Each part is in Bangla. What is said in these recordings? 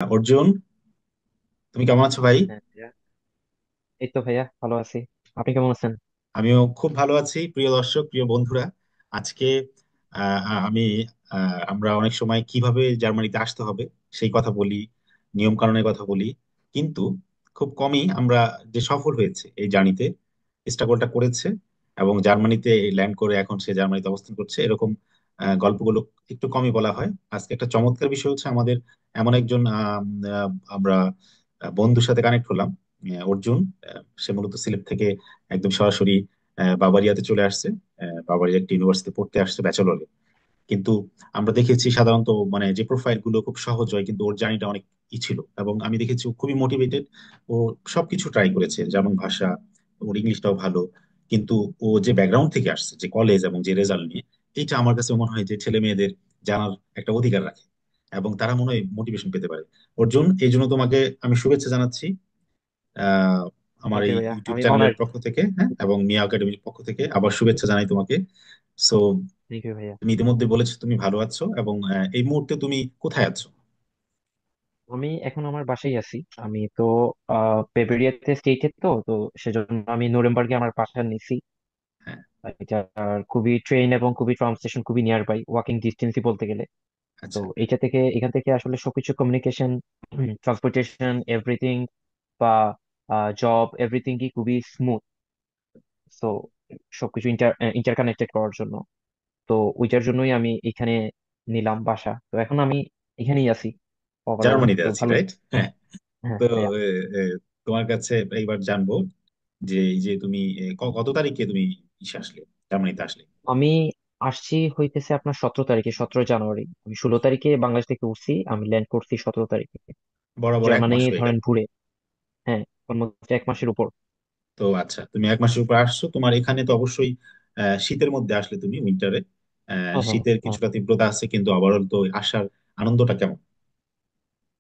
অর্জুন, তুমি কেমন আছো ভাই? হ্যাঁ ভাইয়া, এই তো ভাইয়া ভালো আছি। আপনি কেমন আছেন? আমিও খুব ভালো আছি। প্রিয় দর্শক, প্রিয় বন্ধুরা, আজকে আমি আমরা অনেক সময় কিভাবে জার্মানিতে আসতে হবে সেই কথা বলি, নিয়ম কানুনের কথা বলি। কিন্তু খুব কমই আমরা যে সফল হয়েছে এই জার্নিতে, স্ট্রাগলটা করেছে এবং জার্মানিতে ল্যান্ড করে এখন সে জার্মানিতে অবস্থান করছে, এরকম গল্পগুলো একটু কমই বলা হয়। আজকে একটা চমৎকার বিষয় হচ্ছে আমাদের এমন একজন আমরা বন্ধুর সাথে কানেক্ট হলাম। অর্জুন, সে মূলত সিলেট থেকে একদম সরাসরি বাবারিয়াতে চলে আসছে। বাবারিয়া একটা ইউনিভার্সিটি পড়তে আসছে ব্যাচেলরে। কিন্তু আমরা দেখেছি সাধারণত মানে যে প্রোফাইল গুলো খুব সহজ হয়, কিন্তু ওর জার্নিটা অনেক ছিল এবং আমি দেখেছি ও খুবই মোটিভেটেড। ও সবকিছু ট্রাই করেছে, যেমন ভাষা, ওর ইংলিশটাও ভালো। কিন্তু ও যে ব্যাকগ্রাউন্ড থেকে আসছে, যে কলেজ এবং যে রেজাল্ট নিয়ে, এইটা আমার কাছে মনে হয় যে ছেলে মেয়েদের জানার একটা অধিকার রাখে এবং তারা মনে হয় মোটিভেশন পেতে পারে। অর্জুন, এই জন্য তোমাকে আমি শুভেচ্ছা জানাচ্ছি আহ আমার থ্যাংক ইউ এই ভাইয়া, ইউটিউব আমি চ্যানেলের অনার্ড। পক্ষ থেকে, হ্যাঁ, এবং মিয়া একাডেমির পক্ষ থেকে আবার শুভেচ্ছা জানাই তোমাকে। সো থ্যাংক ইউ ভাইয়া। তুমি ইতিমধ্যে বলেছো তুমি ভালো আছো এবং এই মুহূর্তে তুমি কোথায় আছো? আমি এখন আমার বাসায় আছি। আমি তো বেবেরিয়াতে স্টেটে, তো সেজন্য আমি নুরেমবার্গে আমার বাসা নিছি। হ্যাঁ। এটা খুবই ট্রেন এবং খুবই ট্রাম স্টেশন খুবই নিয়ার বাই, ওয়াকিং ডিস্টেন্সই বলতে গেলে। তো আচ্ছা। এখান থেকে আসলে সবকিছু কমিউনিকেশন, ট্রান্সপোর্টেশন, এভরিথিং বা জব এভরিথিংই খুবই স্মুথ। তো সবকিছু ইন্টারকানেক্টেড করার জন্য, তো ওইটার জন্যই আমি এখানে নিলাম বাসা। তো এখন আমি এখানেই আছি ওভারঅল। জার্মানিতে তো আছি, ভালোই। রাইট? হ্যাঁ। হ্যাঁ তো ভাইয়া। এ, এ, তোমার কাছে এইবার জানবো যে এই যে তুমি কত তারিখে তুমি ইসে আসলে, জার্মানিতে আসলে? আমি আসছি হইতেছে আপনার 17 তারিখে, 17 জানুয়ারি। আমি 16 তারিখে বাংলাদেশ থেকে উঠছি, আমি ল্যান্ড করছি 17 তারিখে। বরাবর এক জার্মানি মাস হয়ে ধরেন গেল। ঘুরে। হ্যাঁ, অলমোস্ট 1 মাসের উপর। তো আচ্ছা, তুমি এক মাসের উপর আসছো, তোমার এখানে তো অবশ্যই শীতের মধ্যে আসলে, তুমি উইন্টারে, হ্যাঁ হ্যাঁ শীতের হ্যাঁ কিছুটা তীব্রতা আছে, কিন্তু ওভারঅল তো আসার আনন্দটা কেমন?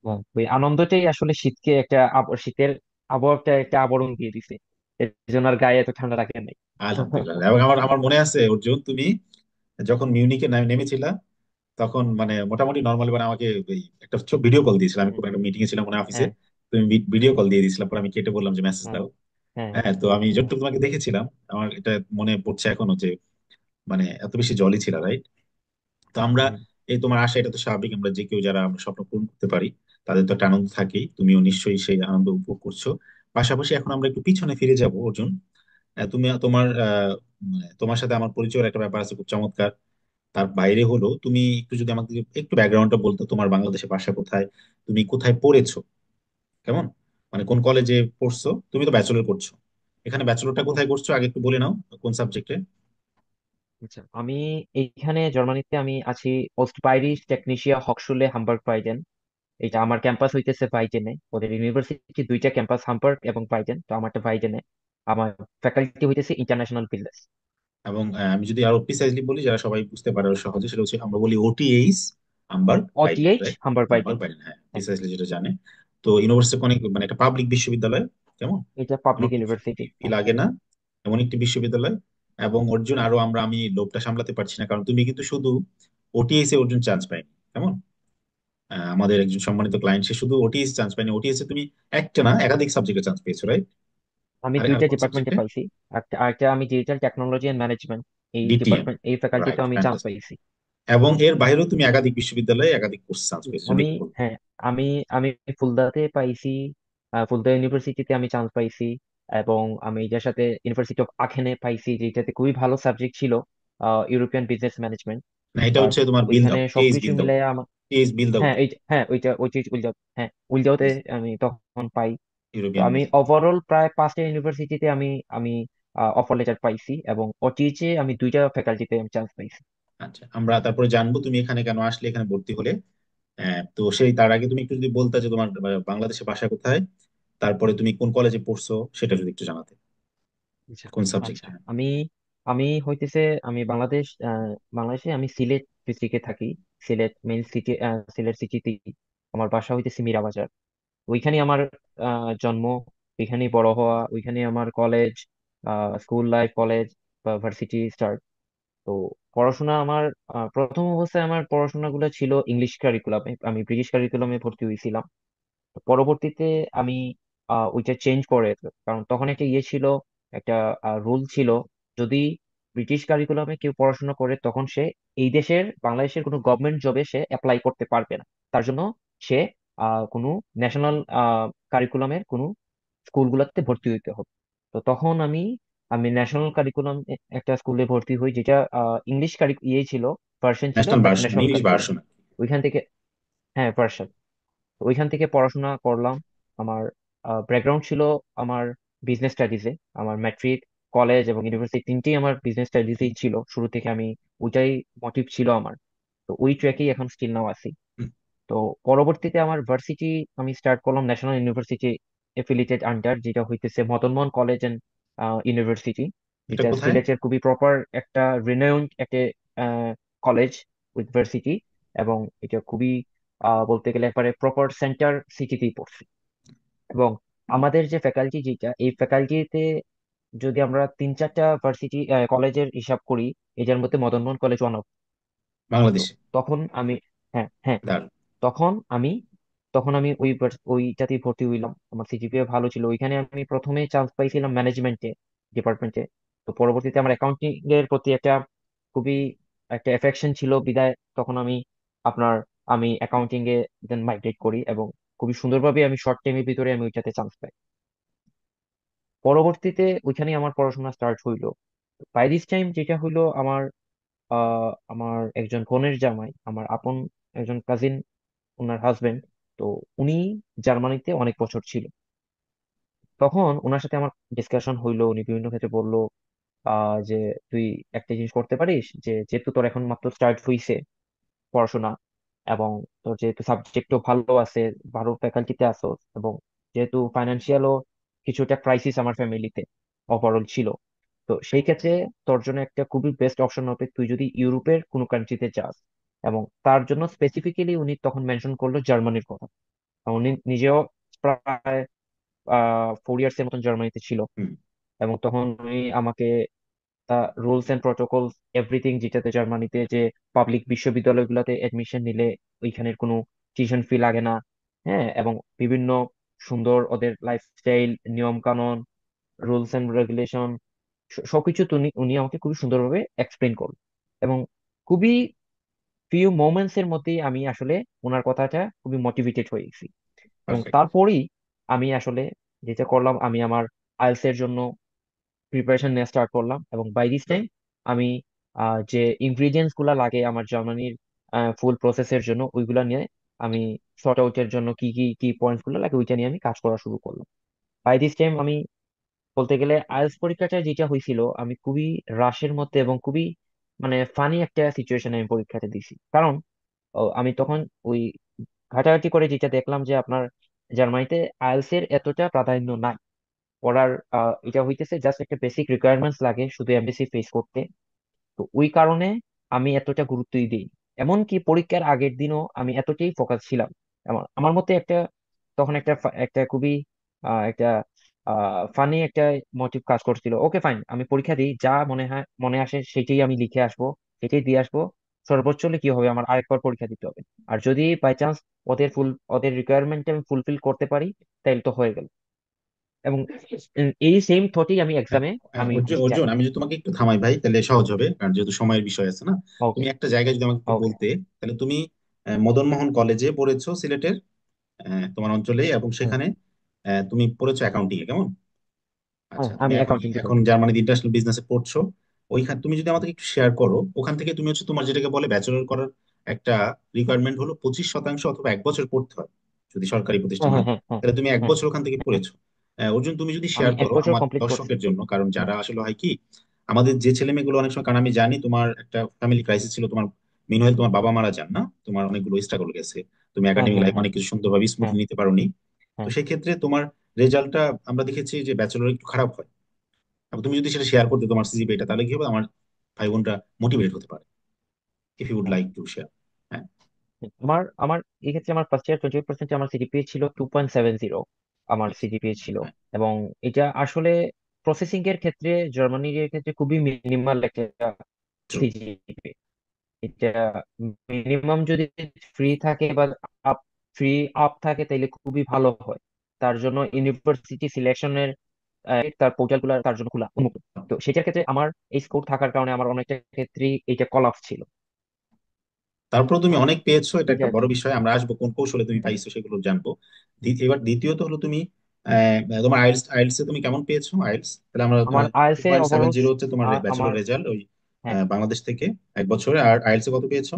হ্যাঁ। ওই আনন্দটাই আসলে শীতকে একটা শীতের আবহাওয়াটা একটা আবরণ দিয়ে দিছে। এর জন্য আর গায়ে এত ঠান্ডা রাখে নাই। আলহামদুলিল্লাহ। এবং আমার আমার মনে আছে অর্জুন, তুমি যখন মিউনিকে নেমেছিলা, তখন মানে মোটামুটি নর্মালি মানে আমাকে ওই একটা ভিডিও কল দিয়েছিলাম। আমি হ্যাঁ কোনো একটা মিটিং এ ছিলাম মনে হয় অফিসে। হ্যাঁ তুমি ভিডিও কল দিয়ে দিয়েছিলাম, পরে আমি কেটে বললাম যে মেসেজ হ্যাঁ দাও। হ্যাঁ হ্যাঁ, তো আমি হ্যাঁ যতটুকু তোমাকে দেখেছিলাম, আমার এটা মনে পড়ছে এখনো যে মানে এত বেশি জলই ছিল, রাইট? তো আমরা হ্যাঁ। এই তোমার আশা, এটা তো স্বাভাবিক। আমরা যে কেউ যারা আমরা স্বপ্ন পূরণ করতে পারি, তাদের তো একটা আনন্দ থাকেই। তুমিও নিশ্চয়ই সেই আনন্দ উপভোগ করছো। পাশাপাশি এখন আমরা একটু পিছনে ফিরে যাব অর্জুন। তুমি তোমার মানে তোমার সাথে আমার পরিচয়ের একটা ব্যাপার আছে খুব চমৎকার। তার বাইরে হলো, তুমি একটু যদি আমাকে একটু ব্যাকগ্রাউন্ডটা বলতো, তোমার বাংলাদেশে বাসা কোথায়, তুমি কোথায় পড়েছো, কেমন, মানে কোন কলেজে পড়ছো? তুমি তো ব্যাচেলর করছো, এখানে ব্যাচেলরটা কোথায় করছো আগে একটু বলে নাও, কোন সাবজেক্টে? আচ্ছা, আমি এইখানে জার্মানিতে আমি আছি ওস্ট বাইরিশ টেকনিশিয়া হকশুলে হামবার্গ বাইডেন। এটা আমার ক্যাম্পাস হইতেছে বাইডেনে। ওদের ইউনিভার্সিটি দুইটা ক্যাম্পাস, হামবার্গ এবং বাইডেন, তো আমারটা বাইডেনে। আমার ফ্যাকাল্টি হইতেছে ইন্টারন্যাশনাল বিজনেস। এবং আমি যদি আরো প্রিসাইজলি বলি, যারা সবাই বুঝতে পারে আরো সহজে, সেটা হচ্ছে আমরা বলি OTH, Hamburg Biden, OTH right? Hamburg Hamburg Biden. Biden, হ্যাঁ, হ্যাঁ, প্রিসাইজলি যেটা জানে। তো ইউনিভার্সিটি অনেক মানে একটা পাবলিক বিশ্ববিদ্যালয়, কেমন, এটা কোনো পাবলিক ইউনিভার্সিটি। ফি লাগে না, এমন একটি বিশ্ববিদ্যালয়। এবং অর্জুন, আরো আমি লোভটা সামলাতে পারছি না, কারণ তুমি কিন্তু শুধু ওটিএস এ অর্জুন চান্স পাইনি, কেমন। আমাদের একজন সম্মানিত ক্লায়েন্ট, সে শুধু ওটিএস চান্স পায়নি, ওটিএস এ তুমি একটা না একাধিক সাবজেক্টে চান্স পেয়েছো, রাইট? আমি আর দুইটা কোন ডিপার্টমেন্টে সাবজেক্টে? পাইছি। আরেকটা আমি ডিজিটাল টেকনোলজি এন্ড ম্যানেজমেন্ট, এই ডিটিএম, ডিপার্টমেন্ট এই রাইট, ফ্যাকাল্টিতে আমি চান্স ফ্যান্টাস্টিক। পাইছি। এবং এর বাইরেও তুমি একাধিক বিশ্ববিদ্যালয়ে একাধিক কোর্স চান্স পেয়েছো, যদি আমি একটু বলতে। হ্যাঁ, আমি আমি ফুলদাতে পাইছি। ফুলদা ইউনিভার্সিটিতে আমি চান্স পাইছি। এবং আমি এটার সাথে ইউনিভার্সিটি অফ আখেনে পাইছি, যেটাতে খুবই ভালো সাবজেক্ট ছিল, ইউরোপিয়ান বিজনেস ম্যানেজমেন্ট। না, এটা বাট হচ্ছে তোমার বিল ওইখানে দাও, টিএইচ সবকিছু বিল দাও, মিলে আমার। টিএইচ বিল দাও। হ্যাঁ হ্যাঁ, ওইটা উইলজাও, হ্যাঁ উইলজাওতে আমি তখন পাই। তো ইউরোপিয়ান আমি বিজনেস। ওভারঅল প্রায় 5টা ইউনিভার্সিটিতে আমি অফার লেটার পাইছি, এবং ওটিইচে আমি দুইটা ফ্যাকাল্টিতে আমি চান্স পাইছি। আচ্ছা, আমরা তারপরে জানবো তুমি এখানে কেন আসলে, এখানে ভর্তি হলে। তো সেই তার আগে তুমি একটু যদি বলতে যে তোমার বাংলাদেশে বাসা কোথায়, তারপরে তুমি কোন কলেজে পড়ছো, সেটা যদি একটু জানাতে, আচ্ছা কোন আচ্ছা। সাবজেক্টে। আমি আমি হইতেছে আমি বাংলাদেশে আমি সিলেট ডিস্ট্রিক্টে থাকি। সিলেট মেইন সিটি, সিলেট সিটিতে আমার বাসা হইতেছে মীরা বাজার। ওইখানে আমার জন্ম, ওইখানেই বড় হওয়া, ওইখানে আমার কলেজ, স্কুল লাইফ, কলেজ বা ভার্সিটি স্টার্ট। তো পড়াশোনা আমার, প্রথম অবস্থায় আমার পড়াশোনা গুলো ছিল ইংলিশ কারিকুলামে। আমি ব্রিটিশ কারিকুলামে ভর্তি হয়েছিলাম। পরবর্তীতে আমি ওইটা চেঞ্জ করে, কারণ তখন একটা ইয়ে ছিল, একটা রুল ছিল, যদি ব্রিটিশ কারিকুলামে কেউ পড়াশোনা করে তখন সে এই দেশের বাংলাদেশের কোনো গভর্নমেন্ট জবে সে অ্যাপ্লাই করতে পারবে না। তার জন্য সে কোনো ন্যাশনাল কারিকুলামের কোনো স্কুলগুলোতে ভর্তি হইতে হবে। তো তখন আমি আমি ন্যাশনাল কারিকুলাম একটা স্কুলে ভর্তি হই, যেটা ইংলিশ ইয়ে ছিল, ভার্সন ছিল, national but version, national English curriculum. Version. ওইখান থেকে, হ্যাঁ, ভার্সন, ওইখান থেকে পড়াশোনা করলাম। আমার ব্যাকগ্রাউন্ড ছিল আমার বিজনেস স্টাডিজে। আমার ম্যাট্রিক, কলেজ এবং ইউনিভার্সিটি তিনটেই আমার বিজনেস স্টাডিজেই ছিল শুরু থেকে। আমি ওইটাই মোটিভ ছিল আমার। তো ওই ট্র্যাকেই এখন স্টিল নাও আছি। তো পরবর্তীতে আমার ভার্সিটি আমি স্টার্ট করলাম ন্যাশনাল ইউনিভার্সিটি এফিলিয়েটেড আন্ডার, যেটা হইতেছে Madan Mohan college and university. এটা এটা কোথায়? সিলেটের খুবই প্রপার একটা রিনাউন্ড একটা কলেজ উইথ ভার্সিটি, এবং এটা খুবই বলতে গেলে একবারে প্রপার সেন্টার সিটিতেই পড়ছে। এবং আমাদের যে ফ্যাকাল্টি, যেটা এই ফ্যাকাল্টিতে যদি আমরা তিন চারটা ভার্সিটি কলেজের হিসাব করি, এটার মধ্যে মদন মোহন কলেজ ওয়ান। তো বাংলাদেশে? তখন আমি, হ্যাঁ হ্যাঁ, দারুণ। তখন আমি তখন আমি ওইটাতেই ভর্তি হইলাম। আমার সিজিপিএ ভালো ছিল। ওইখানে আমি প্রথমে চান্স পাইছিলাম ম্যানেজমেন্টে, ডিপার্টমেন্টে। তো পরবর্তীতে আমার অ্যাকাউন্টিং এর প্রতি খুবই একটা এফেকশন ছিল, বিদায় তখন আপনার আমি অ্যাকাউন্টিং এ দেন মাইগ্রেট করি, এবং খুবই সুন্দরভাবে আমি শর্ট টাইমের ভিতরে আমি ওইটাতে চান্স পাই। পরবর্তীতে ওইখানে আমার পড়াশোনা স্টার্ট হইলো। বাই দিস টাইম যেটা হইলো, আমার একজন বোনের জামাই, আমার আপন একজন কাজিন, ওনার হাজবেন্ড, তো উনি জার্মানিতে অনেক বছর ছিল। তখন ওনার সাথে আমার ডিসকাশন হইলো, উনি বিভিন্ন ক্ষেত্রে বললো যে তুই একটা জিনিস করতে পারিস, যে যেহেতু তোর এখন মাত্র স্টার্ট হইছে পড়াশোনা, এবং তোর যেহেতু সাবজেক্টও ভালো আছে, ভালো ফ্যাকাল্টিতে আছো, এবং যেহেতু ফাইন্যান্সিয়ালও কিছুটা ক্রাইসিস আমার ফ্যামিলিতে ওভারঅল ছিল, তো সেই ক্ষেত্রে তোর জন্য একটা খুবই বেস্ট অপশন হবে তুই যদি ইউরোপের কোনো কান্ট্রিতে যাস। এবং তার জন্য স্পেসিফিক্যালি উনি তখন মেনশন করলো জার্মানির কথা। উনি নিজেও প্রায় 4 ইয়ার্স এর মতন জার্মানিতে ছিল। হুম। এবং তখন উনি আমাকে রুলস এন্ড প্রোটোকল, এভরিথিং, যেটাতে জার্মানিতে যে পাবলিক বিশ্ববিদ্যালয়গুলোতে এডমিশন নিলে ওইখানের কোনো টিউশন ফি লাগে না, হ্যাঁ, এবং বিভিন্ন সুন্দর ওদের লাইফস্টাইল, নিয়ম কানুন, রুলস এন্ড রেগুলেশন, সবকিছু উনি উনি আমাকে খুবই সুন্দরভাবে এক্সপ্লেন করল। এবং খুবই ফিউ মোমেন্টস এর মধ্যেই আমি আসলে ওনার কথাটা খুবই মোটিভেটেড হয়ে গেছি। এবং পারফেক্ট। তারপরেই আমি আসলে যেটা করলাম, আমি আমার আইএলটিএস এর জন্য প্রিপারেশন নেওয়া স্টার্ট করলাম। এবং বাই দিস টাইম আমি যে ইনগ্রিডিয়েন্টস গুলা লাগে আমার জার্মানির ফুল প্রসেসের জন্য, ওইগুলা নিয়ে আমি সর্ট আউটের জন্য কি কি কি পয়েন্টস গুলো লাগে ওইটা নিয়ে আমি কাজ করা শুরু করলাম। বাই দিস টাইম আমি বলতে গেলে আইএলটিএস পরীক্ষাটা যেটা হয়েছিল, আমি খুবই রাশের মধ্যে এবং খুবই মানে ফানি একটা সিচুয়েশনে আমি পরীক্ষাটা দিছি। কারণ আমি তখন ওই ঘাটাঘাটি করে যেটা দেখলাম যে আপনার জার্মানিতে আইএলটিএস এর এতটা প্রাধান্য নাই। পড়ার এটা হইতেছে জাস্ট একটা বেসিক রিকোয়ারমেন্টস লাগে শুধু এমবিসি ফেস করতে। তো ওই কারণে আমি এতটা গুরুত্বই দিই। এমনকি পরীক্ষার আগের দিনও আমি এতটাই ফোকাস ছিলাম। আমার মধ্যে তখন একটা খুবই একটা ফানি একটা মোটিভ কাজ করছিল। ওকে ফাইন, আমি পরীক্ষা দিই, যা মনে আসে সেটাই আমি লিখে আসবো, সেটাই দিয়ে আসবো। সর্বোচ্চ হলে কি হবে, আমার আরেকবার পরীক্ষা দিতে হবে। আর যদি বাই চান্স ওদের রিকোয়ারমেন্ট আমি ফুলফিল করতে পারি, তাহলে তো হয়ে গেল। এবং এই সেম থটই আমি হ্যাঁ, এক্সামে হ্যাঁ, আমি অর্জুন, দিছি। অর্জুন, আমি যদি তোমাকে একটু থামাই ভাই তাহলে সহজ হবে, কারণ যেহেতু সময়ের বিষয় আছে না। ওকে, তুমি একটা জায়গায় যদি আমাকে একটু ওকে। বলতে, তাহলে তুমি মদন মোহন কলেজে পড়েছো সিলেটের, তোমার অঞ্চলে, এবং হুম, সেখানে তুমি পড়েছো অ্যাকাউন্টিং এ, কেমন? আচ্ছা, হ্যাঁ, তুমি আমি এখন অ্যাকাউন্টিং এখন ডিপার্টমেন্ট। জার্মানিতে ইন্টারন্যাশনাল বিজনেসে পড়ছো। ওইখানে তুমি যদি আমাকে একটু শেয়ার করো, ওখান থেকে তুমি হচ্ছে তোমার যেটাকে বলে ব্যাচেলর করার একটা রিকোয়ারমেন্ট হলো 25% অথবা 1 বছর পড়তে হয় যদি সরকারি প্রতিষ্ঠান হ্যাঁ, হ্যাঁ, হয়। হ্যাঁ, হ্যাঁ, তাহলে তুমি এক হ্যাঁ, বছর ওখান থেকে হ্যাঁ। পড়েছো। অর্জুন, তুমি যদি আমি শেয়ার এক করো বছর আমার কমপ্লিট করছি। দর্শকের জন্য, কারণ হুম, যারা আসলে হয় কি, আমাদের যে ছেলে মেয়েগুলো অনেক সময়, কারণ আমি জানি তোমার একটা ফ্যামিলি ক্রাইসিস ছিল, তোমার মিনওয়াইল তোমার বাবা মারা যান না, তোমার অনেকগুলো স্ট্রাগল গেছে, তুমি হ্যাঁ, একাডেমিক হ্যাঁ, লাইফ হ্যাঁ, অনেক কিছু সুন্দরভাবে হ্যাঁ, স্মুথলি নিতে পারোনি। তো হ্যাঁ, সেই ক্ষেত্রে তোমার রেজাল্টটা আমরা দেখেছি যে ব্যাচেলর একটু খারাপ হয়। এবং তুমি যদি সেটা শেয়ার করতে তোমার সিজিপিএটা, তাহলে কি হবে, আমার ভাই বোনরা মোটিভেট হতে পারে, ইফ ইউ উড হ্যাঁ। Like to share. হ্যাঁ। আমার আমার এই ক্ষেত্রে আমার ফার্স্ট ইয়ার 28% আমার সিজিপিএ ছিল 2.70, আমার আচ্ছা। সিজিপিএ ছিল। হ্যাঁ। এবং এটা আসলে প্রসেসিং এর ক্ষেত্রে, জার্মানির এর ক্ষেত্রে খুবই মিনিমাল একটা ট্রু। সিজিপিএ। এটা মিনিমাম যদি ফ্রি থাকে বা ফ্রি আপ থাকে তাহলে খুবই ভালো হয়। তার জন্য ইউনিভার্সিটি সিলেকশনের তার পোর্টাল গুলো তার জন্য খোলা উন্মুক্ত। তো সেটার ক্ষেত্রে আমার এই স্কোর থাকার কারণে আমার অনেকটা ক্ষেত্রেই এইটা কলাপস ছিল। তারপর তুমি অনেক পেয়েছো, এটা এটা একটা আর বড় কি। বিষয়। আমরা আসবো কোন কৌশলে তুমি পাইছো সেগুলো জানবো। এবার দ্বিতীয়ত হলো তুমি তোমার আইএলটিএস আইএলটিএস এ তুমি কেমন পেয়েছো আইএলটিএস? তাহলে আমরা আমার টু আইএলটিএস এ পয়েন্ট সেভেন ওভারঅল জিরো হচ্ছে তোমার ব্যাচেলর আমার, রেজাল্ট ওই হ্যাঁ, বাংলাদেশ থেকে এক বছরে। আর আইএলটিএস এ কত পেয়েছো?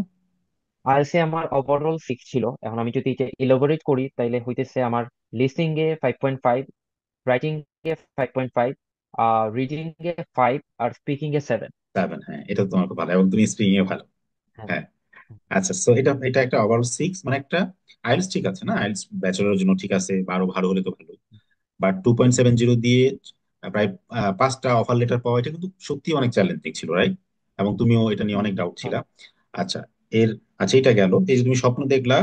আইএলটিএস এ আমার ওভারঅল 6 ছিল। এখন আমি যদি এটা ইলাবোরেট করি তাইলে হইতেছে আমার listening A 5.5, writing A 5.5, reading a 5, R speaking এ 7। 7, হ্যাঁ, এটা তো তোমার খুব ভালো এবং তুমি স্পিকিং এ ভালো। হ্যাঁ। হ্যাঁ। আচ্ছা, সো এটা এটা একটা ওভারঅল 6, মানে একটা আইএলটিএস ঠিক আছে না, আইএলটিএস ব্যাচেলরের জন্য ঠিক আছে, বা আরো ভালো হলে তো ভালো। বাট 2.70 দিয়ে প্রায় 5টা অফার লেটার পাওয়া, এটা কিন্তু সত্যি অনেক চ্যালেঞ্জিং ছিল, রাইট? এবং তুমিও এটা নিয়ে হুম, অনেক ডাউট হ্যাঁ। ছিলা। আচ্ছা, এর আচ্ছা এটা গেল, এই যে তুমি স্বপ্ন দেখলা,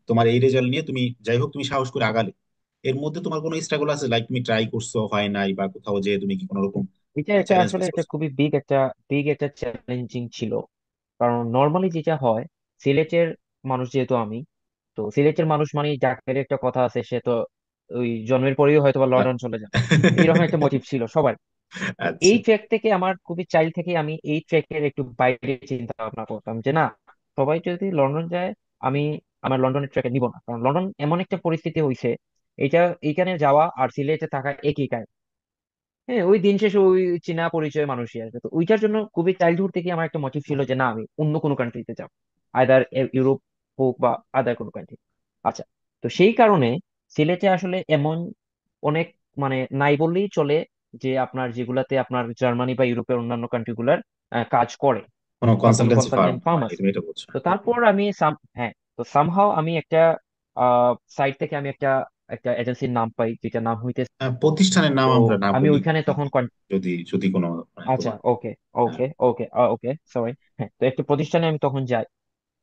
তোমার এই রেজাল্ট নিয়ে তুমি যাই হোক তুমি সাহস করে আগালে। এর মধ্যে তোমার কোনো স্ট্রাগল আছে, লাইক তুমি ট্রাই করছো হয় নাই, বা কোথাও যে তুমি কি কোনো রকম এটা এটা চ্যালেঞ্জ আসলে ফেস এটা করছো? খুবই বিগ একটা চ্যালেঞ্জিং ছিল। কারণ নর্মালি যেটা হয়, সিলেটের মানুষ যেহেতু আমি, তো সিলেটের মানুষ মানে জাকের একটা কথা আছে, সে তো ওই জন্মের পরেই হয়তো বা লন্ডন চলে যাবে, এইরকম একটা মোটিভ ছিল সবার। তো আচ্ছা। এই ট্র্যাক থেকে আমার খুবই চাইল্ড থেকে আমি এই ট্র্যাকের একটু বাইরে চিন্তা ভাবনা করতাম যে না, সবাই যদি লন্ডন যায়, আমি আমার লন্ডনের ট্র্যাকে নিব না। কারণ লন্ডন এমন একটা পরিস্থিতি হইছে, এটা এইখানে যাওয়া আর সিলেটে থাকা একই কাজ। হ্যাঁ, ওই দিন শেষে ওই চীনা পরিচয় মানুষই আসবে। তো ওইটার জন্য খুবই চাইল্ডহুড থেকে আমার একটা মোটিভ ছিল যে না, আমি অন্য কোনো কান্ট্রিতে যাব, আইদার ইউরোপ হোক বা আদার কোনো কান্ট্রি। আচ্ছা, তো সেই কারণে সিলেটে আসলে এমন অনেক, মানে নাই বললেই চলে, যে আপনার যেগুলাতে আপনার জার্মানি বা ইউরোপের অন্যান্য কান্ট্রি গুলার কাজ করে, কোনো বা কোনো কনসালটেন্সি ফার্ম, কনসালটেন্ট ফার্ম আছে। তুমি এটা বলছো? তো তারপর আমি হ্যাঁ, তো সামহাও আমি একটা সাইট থেকে আমি একটা একটা এজেন্সির নাম পাই, যেটা নাম হইতে, প্রতিষ্ঠানের নাম তো আমরা না আমি বলি, ওইখানে তখন যদি যদি কোনো আচ্ছা, তোমার। ওকে, হ্যাঁ। ওকে, ওকে, ওকে, সরি। হ্যাঁ, তো একটা প্রতিষ্ঠানে আমি তখন যাই।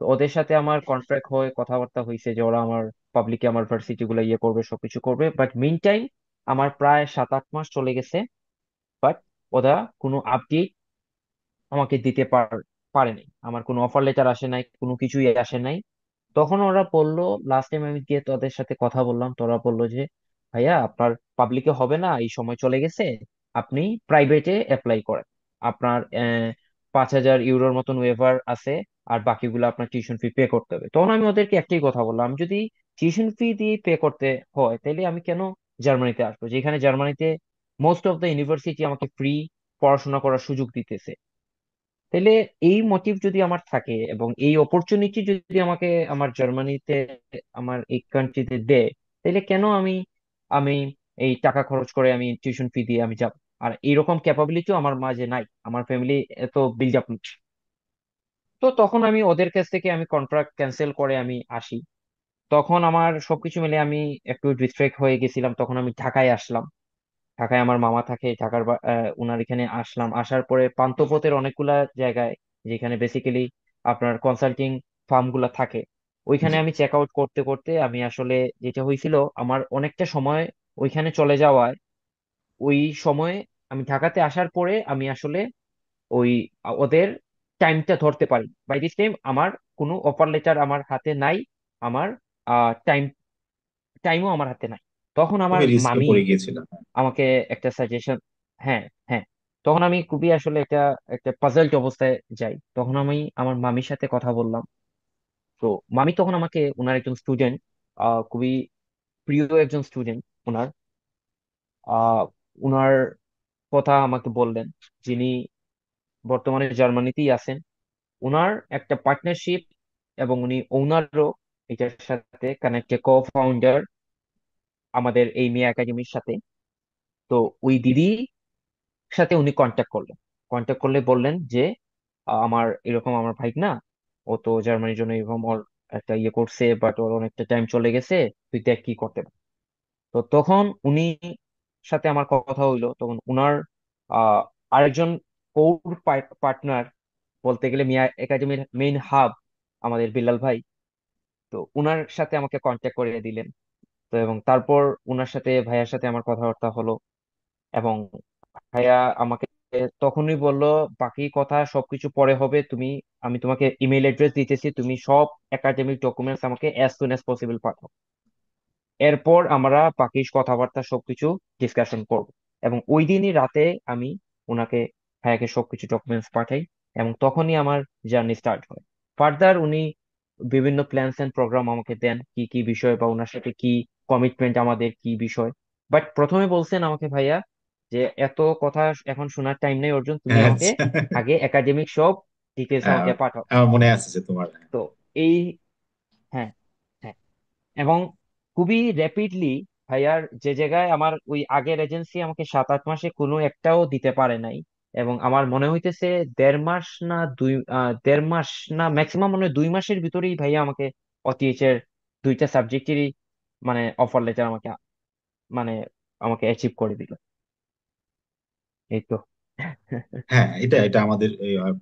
তো ওদের সাথে আমার কন্ট্রাক্ট হয়ে কথাবার্তা হয়েছে যে ওরা আমার পাবলিকে আমার ভার্সিটি গুলো ইয়ে করবে, সবকিছু করবে। বাট মিন টাইম আমার প্রায় 7-8 মাস চলে গেছে, বাট ওরা কোনো আপডেট আমাকে দিতে পারেনি। আমার কোনো অফার লেটার আসে নাই, কোনো কিছুই আসে নাই। তখন ওরা বললো, লাস্ট টাইম আমি গিয়ে তোদের সাথে কথা বললাম, তোরা বললো যে ভাইয়া আপনার পাবলিকে হবে না, এই সময় চলে গেছে, আপনি প্রাইভেটে অ্যাপ্লাই করেন। আপনার 5,000 ইউরোর মতন ওয়েভার আছে, আর বাকিগুলো আপনার টিউশন ফি পে করতে হবে। তখন আমি ওদেরকে একটাই কথা বললাম, আমি যদি টিউশন ফি দিয়ে পে করতে হয় তাহলে আমি কেন জার্মানিতে আসবো, যেখানে জার্মানিতে মোস্ট অফ দ্য ইউনিভার্সিটি আমাকে ফ্রি পড়াশোনা করার সুযোগ দিতেছে। তাহলে এই মোটিভ যদি আমার থাকে এবং এই অপরচুনিটি যদি আমাকে আমার জার্মানিতে, আমার এই কান্ট্রিতে দেয়, তাহলে কেন আমি আমি এই টাকা খরচ করে আমি টিউশন ফি দিয়ে আমি যাব? আর এইরকম ক্যাপাবিলিটিও আমার মাঝে নাই, আমার ফ্যামিলি এত বিল্ড আপ। তো তখন আমি ওদের কাছ থেকে আমি কন্ট্রাক্ট ক্যান্সেল করে আমি আসি। তখন আমার সবকিছু মিলে আমি একটু ডিস্ট্রাক্ট হয়ে গেছিলাম। তখন আমি ঢাকায় আসলাম। ঢাকায় আমার মামা থাকে, উনার এখানে আসলাম। আসার পরে পান্থপথের অনেকগুলা জায়গায়, যেখানে বেসিক্যালি আপনার কনসাল্টিং ফার্ম গুলা থাকে, ওইখানে জি। আমি চেক আউট করতে করতে আমি আসলে, যেটা হয়েছিল আমার অনেকটা সময় ওইখানে চলে যাওয়ায়, ওই সময়ে আমি ঢাকাতে আসার পরে আমি আসলে ওই ওদের টাইমটা ধরতে পারি। বাই দিস টাইম আমার কোনো অফার লেটার আমার হাতে নাই, আমার টাইম টাইমও আমার হাতে নাই। তখন আমার খুবই রিস্কে মামি পড়ে গিয়েছিলাম। আমাকে একটা সাজেশন, হ্যাঁ, হ্যাঁ, তখন আমি খুবই আসলে একটা একটা পাজলড অবস্থায় যাই। তখন আমি আমার মামির সাথে কথা বললাম। তো মামি তখন আমাকে, ওনার একজন স্টুডেন্ট, খুবই প্রিয় একজন স্টুডেন্ট ওনার, আহ ওনার কথা আমাকে বললেন, যিনি বর্তমানে জার্মানিতেই আছেন। ওনার একটা পার্টনারশিপ, এবং উনি ওনারও এটার সাথে কানেক্টে, কো ফাউন্ডার আমাদের এই মিয়া একাডেমির সাথে। তো ওই দিদি সাথে উনি কন্ট্যাক্ট করলে বললেন যে আমার এরকম, আমার ভাই না, ও তো জার্মানির জন্য এরকম ওর একটা ইয়ে করছে, বাট ওর অনেকটা টাইম চলে গেছে, তুই দেখ কি করতে পার। তো তখন উনি সাথে আমার কথা হইলো। তখন উনার আহ আরেকজন কোর পার্টনার, বলতে গেলে মিয়া একাডেমির মেইন হাব, আমাদের বিল্লাল ভাই, তো উনার সাথে আমাকে কন্ট্যাক্ট করে দিলেন। তো এবং তারপর উনার সাথে, ভাইয়ার সাথে আমার কথাবার্তা হলো, এবং ভাইয়া আমাকে তখনই বলল বাকি কথা সবকিছু পরে হবে, আমি তোমাকে ইমেল অ্যাড্রেস দিতেছি, তুমি সব একাডেমিক ডকুমেন্টস আমাকে অ্যাজ সুন অ্যাজ পসিবল পাঠাও। এরপর আমরা বাকি কথাবার্তা সবকিছু ডিসকাশন করব। এবং ওই দিনই রাতে আমি ওনাকে, ভাইয়াকে সবকিছু ডকুমেন্টস পাঠাই, এবং তখনই আমার জার্নি স্টার্ট হয়। ফার্দার উনি বিভিন্ন প্ল্যানস এন্ড প্রোগ্রাম আমাকে দেন, কি কি বিষয় বা ওনার সাথে কি কমিটমেন্ট, আমাদের কি বিষয়। বাট প্রথমে বলছেন আমাকে, ভাইয়া, যে এত কথা এখন শোনার টাইম নেই অর্জুন, তুমি আমাকে আচ্ছা। আগে একাডেমিক সব ডিটেলস আমাকে পাঠাও। আমার মনে আছে যে তোমার। তো এই, হ্যাঁ, হ্যাঁ, এবং খুবই র্যাপিডলি ভাইয়ার, যে জায়গায় আমার ওই আগের এজেন্সি আমাকে 7-8 মাসে কোনো একটাও দিতে পারে নাই, এবং আমার মনে হইতেছে 1.5 মাস না 1.5 মাস না ম্যাক্সিমাম মনে হয় 2 মাসের ভিতরেই ভাইয়া আমাকে OTH এর দুইটা সাবজেক্টেরই মানে অফার লেটার আমাকে মানে আমাকে অ্যাচিভ করে দিল। এই তো। হ্যাঁ, এটা এটা আমাদের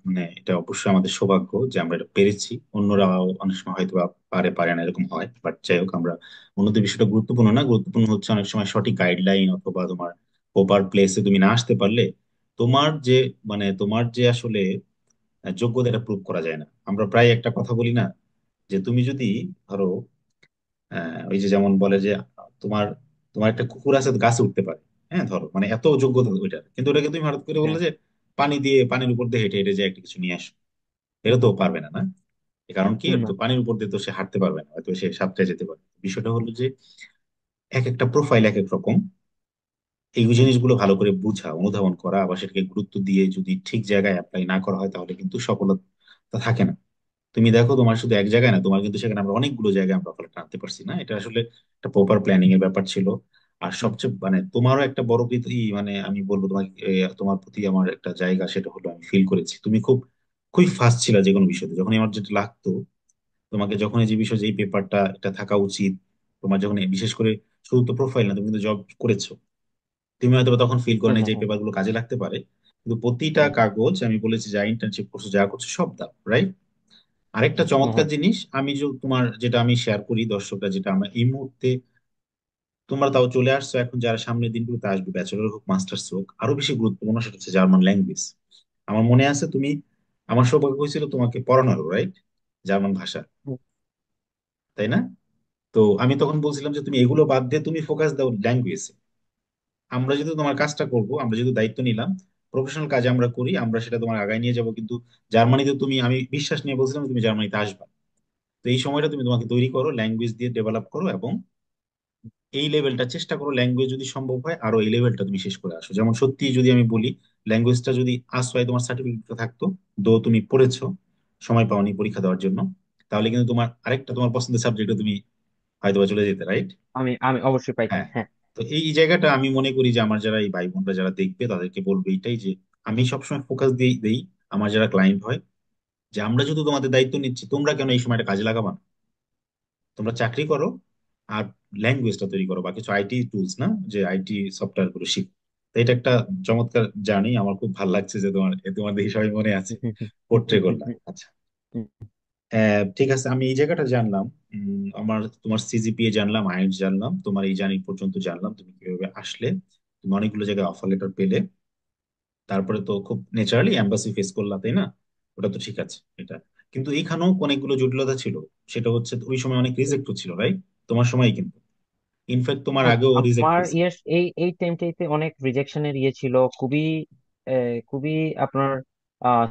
মানে এটা অবশ্যই আমাদের সৌভাগ্য যে আমরা এটা পেরেছি। অন্যরাও অনেক সময় হয়তো বা পারে পারে না, এরকম হয়। বাট যাই হোক, আমরা অন্যদের বিষয়টা গুরুত্বপূর্ণ না, গুরুত্বপূর্ণ হচ্ছে অনেক সময় সঠিক গাইডলাইন অথবা তোমার প্রপার প্লেসে তুমি না আসতে পারলে তোমার যে তোমার যে আসলে যোগ্যতা, এটা প্রুভ করা যায় না। আমরা প্রায় একটা কথা বলি না, যে তুমি যদি ধরো ওই যে যেমন বলে যে তোমার তোমার একটা কুকুর আছে, তো গাছে উঠতে পারে। হ্যাঁ, ধরো এত যোগ্যতা ওইটা, কিন্তু ওটাকে তুমি হঠাৎ করে বললে হ্যাঁ। যে পানির উপর দিয়ে হেঁটে হেঁটে যে একটা কিছু নিয়ে আসো, এটা তো পারবে না, না? এ কারণ কি, ওর না। তো পানির উপর দিয়ে তো সে হাঁটতে পারবে না, হয়তো সে সাঁতরে যেতে পারে। বিষয়টা হলো যে এক একটা প্রোফাইল এক এক রকম। এই জিনিসগুলো ভালো করে বোঝা, অনুধাবন করা, আবার সেটাকে গুরুত্ব দিয়ে যদি ঠিক জায়গায় অ্যাপ্লাই না করা হয়, তাহলে কিন্তু সফলতা থাকে না। তুমি দেখো, তোমার শুধু এক জায়গায় না, তোমার কিন্তু সেখানে আমরা অনেকগুলো জায়গায় আমরা ফলটা আনতে পারছি না। এটা আসলে একটা প্রপার প্ল্যানিং এর ব্যাপার ছিল। আর হুম, সবচেয়ে তোমারও একটা বড় আমি বলবো তোমাকে, তোমার প্রতি আমার একটা জায়গা, সেটা হলো আমি ফিল করেছি তুমি খুবই ফাস্ট ছিল যে কোনো বিষয়তে। যখন আমার যেটা লাগতো তোমাকে, যখন এই যে বিষয়, যে এই পেপারটা এটা থাকা উচিত, তোমার যখন বিশেষ করে শুধু তো প্রোফাইল না, তুমি কিন্তু জব করেছো, তুমি হয়তো বা তখন ফিল করে হ্যাঁ, নি হ্যাঁ, যে হ্যাঁ, পেপারগুলো কাজে লাগতে পারে। কিন্তু প্রতিটা হ্যাঁ, কাগজ আমি বলেছি, যা ইন্টার্নশিপ করছো যা করছো সব দাও, রাইট? আরেকটা হ্যাঁ, চমৎকার হ্যাঁ, জিনিস, আমি যে তোমার যেটা আমি শেয়ার করি দর্শকরা, যেটা আমরা এই মুহূর্তে, তোমরা তাও চলে আসছো এখন, যারা সামনের দিনগুলোতে আসবে, ব্যাচেলর হোক মাস্টার্স হোক, আরো বেশি গুরুত্বপূর্ণ সেটা হচ্ছে জার্মান ল্যাঙ্গুয়েজ। আমার মনে আছে তুমি, আমার সৌভাগ্য হয়েছিল তোমাকে পড়ানোর, রাইট? জার্মান ভাষা, হুম, তাই না? তো আমি তখন বলছিলাম যে তুমি এগুলো বাদ দিয়ে তুমি ফোকাস দাও ল্যাঙ্গুয়েজে। আমরা যেহেতু তোমার কাজটা করব, আমরা যেহেতু দায়িত্ব নিলাম, প্রফেশনাল কাজ আমরা করি, আমরা সেটা তোমার আগায় নিয়ে যাব। কিন্তু জার্মানিতে তুমি, আমি বিশ্বাস নিয়ে বলছিলাম তুমি জার্মানিতে আসবা। তো এই সময়টা তুমি তোমাকে তৈরি করো, ল্যাঙ্গুয়েজ দিয়ে ডেভেলপ করো, এবং এই লেভেলটা চেষ্টা করো, ল্যাঙ্গুয়েজ যদি সম্ভব হয় আরো এই লেভেলটা তুমি শেষ করে আসো। যেমন সত্যি যদি আমি বলি, ল্যাঙ্গুয়েজটা যদি আসো হয়, তোমার সার্টিফিকেটটা থাকতো, দো তুমি পড়েছো, সময় পাওনি পরীক্ষা দেওয়ার জন্য, তাহলে কিন্তু তোমার আরেকটা তোমার পছন্দের সাবজেক্টে তুমি হয়তো বা চলে যেতে, রাইট? আমি আমি অবশ্যই পাইতাম, হ্যাঁ। হ্যাঁ। তো এই জায়গাটা আমি মনে করি যে আমার যারা এই ভাই বোনরা যারা দেখবে, তাদেরকে বলবো এইটাই, যে আমি সবসময় ফোকাস দিয়ে দেই আমার যারা ক্লায়েন্ট হয়, যে আমরা যদি তোমাদের দায়িত্ব নিচ্ছি, তোমরা কেন এই সময়টা কাজে লাগাবা না? তোমরা চাকরি করো, আর ল্যাঙ্গুয়েজটা তৈরি করো, বা কিছু আইটি টুলস না, যে আইটি সফটওয়্যার গুলো শিখো। তো এটা একটা চমৎকার জার্নি, আমার খুব ভালো লাগছে যে তোমার দেখি সবাই মনে আছে, পোর্ট্রে করলা। আচ্ছা। ঠিক আছে, আমি এই জায়গাটা জানলাম। তোমার সিজিপিএ জানলাম, আইএলটিএস জানলাম, তোমার এই জার্নি পর্যন্ত জানলাম, তুমি কিভাবে আসলে, তুমি অনেকগুলো জায়গায় অফার লেটার পেলে, তারপরে তো খুব ন্যাচারালি এম্বাসি ফেস করলা, তাই না? ওটা তো ঠিক আছে এটা। কিন্তু এইখানেও অনেকগুলো জটিলতা ছিল। সেটা হচ্ছে ওই সময় অনেক রিজেক্টও ছিল, রাইট? তোমার সময় কিন্তু, ইনফ্যাক্ট তোমার হ্যাঁ, আগেও রিজেক্ট আমার হয়েছে। এই টাইমটাতে অনেক রিজেকশনের ছিল, খুবই খুবই আপনার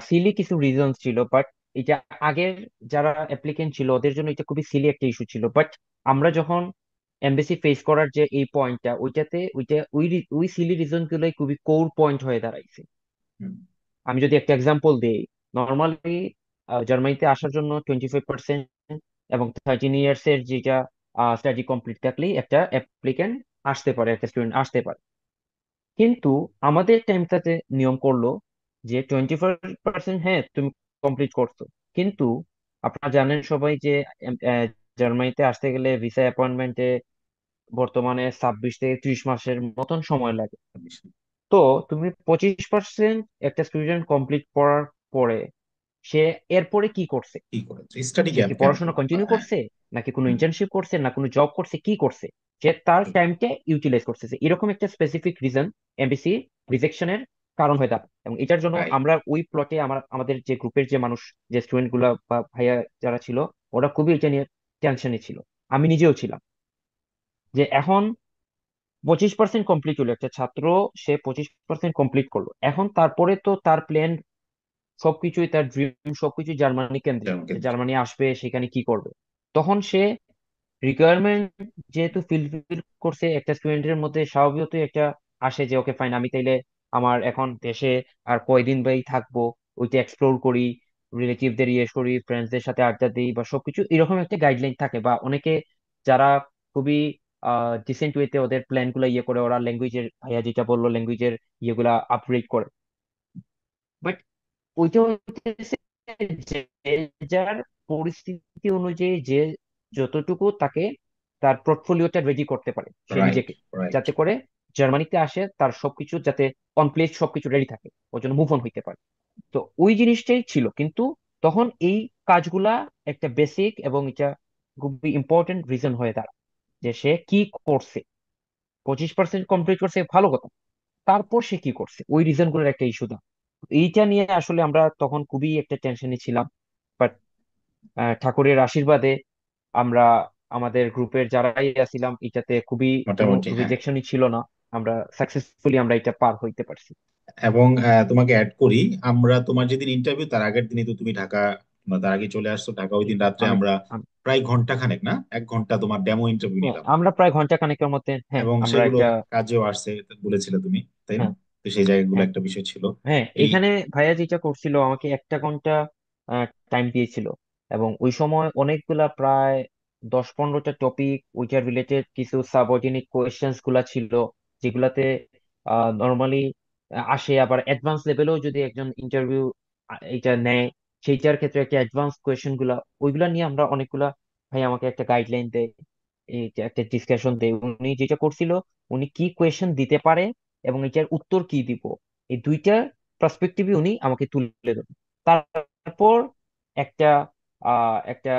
সিলি কিছু রিজন ছিল, বাট এটা আগের যারা অ্যাপ্লিকেন্ট ছিল ওদের জন্য এটা খুবই সিলি একটা ইস্যু ছিল। বাট আমরা যখন এমবেসি ফেস করার যে এই পয়েন্টটা, ওই সিলি রিজন গুলোই খুবই কোর পয়েন্ট হয়ে দাঁড়াইছে। হুম। আমি যদি একটা এক্সাম্পল দেই, নর্মালি জার্মানিতে আসার জন্য 25% এবং 13 ইয়ার্স এর যেটা স্টাডি কমপ্লিট থাকলেই একটা অ্যাপ্লিকেন্ট আসতে পারে, একটা স্টুডেন্ট আসতে পারে। কিন্তু আমাদের টাইমটাতে নিয়ম করলো যে 24%, হ্যাঁ তুমি কমপ্লিট করছো, কিন্তু আপনারা জানেন সবাই যে আহ, জার্মানিতে আসতে গেলে ভিসা অ্যাপয়েন্টমেন্টে বর্তমানে 26 থেকে 30 মাসের মতন সময় লাগে। তো তুমি 25% একটা স্টুডেন্ট কমপ্লিট করার পরে সে এরপরে কি করছে? কি করেছে, স্টাডি সে গ্যাপ কি কেন পড়াশোনা তোমার? কন্টিনিউ হ্যাঁ। করছে, নাকি কোনো হুম। ইন্টার্নশিপ করছে, না কোনো জব করছে, কি করছে? সে তার ঠিক। টাইমটা ইউটিলাইজ করতেছে, এরকম একটা স্পেসিফিক রিজন এমবিসি রিজেকশনের কারণ হয়ে দাঁড়ায়। এবং এটার জন্য রাইট। আমরা ওই প্লটে আমাদের যে গ্রুপের যে মানুষ, যে স্টুডেন্ট গুলা বা ভাইয়া যারা ছিল, ওরা খুবই এটা নিয়ে টেনশনে ছিল। আমি নিজেও ছিলাম যে এখন 25% কমপ্লিট হলো একটা ছাত্র, সে 25% কমপ্লিট করলো, এখন তারপরে তো তার প্ল্যান সবকিছুই, তার ড্রিম সবকিছু জার্মানি কেন্দ্রিক, যেমন যে কিন্তু জার্মানি আসবে সেখানে কি করবে। তখন সে রিকোয়ারমেন্ট যেহেতু ফিল করছে একটা স্টুডেন্টের মধ্যে, স্বাভাবিকতই একটা আসে যে ওকে ফাইন, আমি তাইলে আমার এখন দেশে আর কয়দিন বাই থাকবো, ওইটা এক্সপ্লোর করি, রিলেটিভদের ইয়ে করি, ফ্রেন্ডসদের সাথে আড্ডা দিই বা সবকিছু এরকম একটা গাইডলাইন থাকে। বা অনেকে যারা খুবই ডিসেন্ট ওয়েতে ওদের প্ল্যান গুলো ইয়ে করে, ওরা ল্যাঙ্গুয়েজের, ভাইয়া যেটা বললো ল্যাঙ্গুয়েজের ইয়েগুলা আপগ্রেড করে। বাট ওইটা হইতেছে যে যার পরিস্থিতি অনুযায়ী যে যতটুকু তাকে তার পোর্টফোলিওটা রেডি করতে পারে সে রাইট, নিজেকে, রাইট। যাতে করে জার্মানিতে আসে তার সবকিছু যাতে অন প্লেস সবকিছু রেডি থাকে, ওর জন্য মুভ অন হইতে পারে। তো ওই জিনিসটাই ছিল। কিন্তু তখন এই কাজগুলা একটা বেসিক এবং এটা খুবই ইম্পর্টেন্ট রিজন হয়ে দাঁড়ায় যে সে কি করছে। 25% কমপ্লিট করছে, ভালো কথা, তারপর সে কি করছে, ওই রিজন গুলোর একটা ইস্যু। এইটা নিয়ে আসলে আমরা তখন খুবই একটা টেনশনে ছিলাম। বাট ঠাকুরের আশীর্বাদে আমরা, আমাদের গ্রুপের যারাই আছিলাম, এটাতে খুবই কোনো মোটামুটি হ্যাঁ। রিজেকশনই ছিল না। আমরা সাকসেসফুলি আমরা এটা পার হইতে পারছি। এবং তোমাকে অ্যাড করি, আমরা তোমার যেদিন ইন্টারভিউ তার আগের দিনই তো তুমি ঢাকা, বা তার আগে চলে আসছো ঢাকা, ওই জি, দিন রাত্রে আমি আমরা আম- প্রায় ঘন্টা খানেক, না 1 ঘন্টা তোমার ডেমো ইন্টারভিউ হ্যাঁ, নিলাম। আমরা প্রায় ঘন্টা খানেকের মধ্যে, হ্যাঁ এবং আমরা সেগুলো একটা, কাজেও আসছে বলেছিলে তুমি, তাই না? হ্যাঁ, তো সেই জায়গাগুলো হ্যাঁ, একটা বিষয় ছিল। হ্যাঁ, এই এখানে ভাইয়া যেটা করছিল আমাকে 1 ঘন্টা টাইম দিয়েছিল। এবং ওই সময় অনেকগুলা প্রায় 10-15টা টপিক, ওইটার রিলেটেড কিছু সাবঅর্ডিনেট কোয়েশ্চেন্স গুলা ছিল, যেগুলাতে নর্মালি আসে। আবার অ্যাডভান্স লেভেলেও যদি একজন ইন্টারভিউ এটা নেয়, সেইটার ক্ষেত্রে একটা অ্যাডভান্স কোয়েশ্চেন গুলা, ওইগুলা নিয়ে আমরা অনেকগুলা, ভাই আমাকে একটা গাইডলাইন দেয়, এই যে একটা ডিসকাশন দেয়। উনি যেটা করছিল, উনি কি কোয়েশ্চেন দিতে পারে এবং এটার উত্তর কি দিব, এই দুইটা পার্সপেক্টিভে উনি আমাকে তুলে দেন। তারপর একটা একটা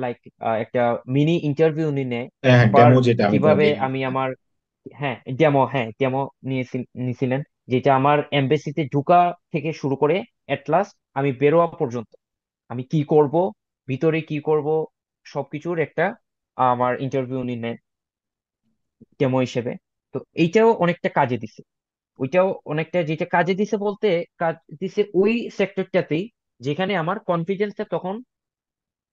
লাইক একটা মিনি ইন্টারভিউ উনি নেয় হ্যাঁ, একবার, ডেমো যেটা আমি কিভাবে তোমাকে আমি হ্যাঁ। আমার, হ্যাঁ ডেমো নিয়েছিলেন, যেটা আমার এমবেসিতে ঢুকা থেকে শুরু করে এট লাস্ট আমি বেরোয়া পর্যন্ত আমি কি করব, ভিতরে কি করব, সবকিছুর একটা আমার ইন্টারভিউ উনি নেন ডেমো হিসেবে। তো এইটাও অনেকটা কাজে দিছে। ওইটাও অনেকটা, যেটা কাজে দিছে বলতে, কাজ দিছে ওই সেক্টরটাতেই যেখানে আমার কনফিডেন্সটা তখন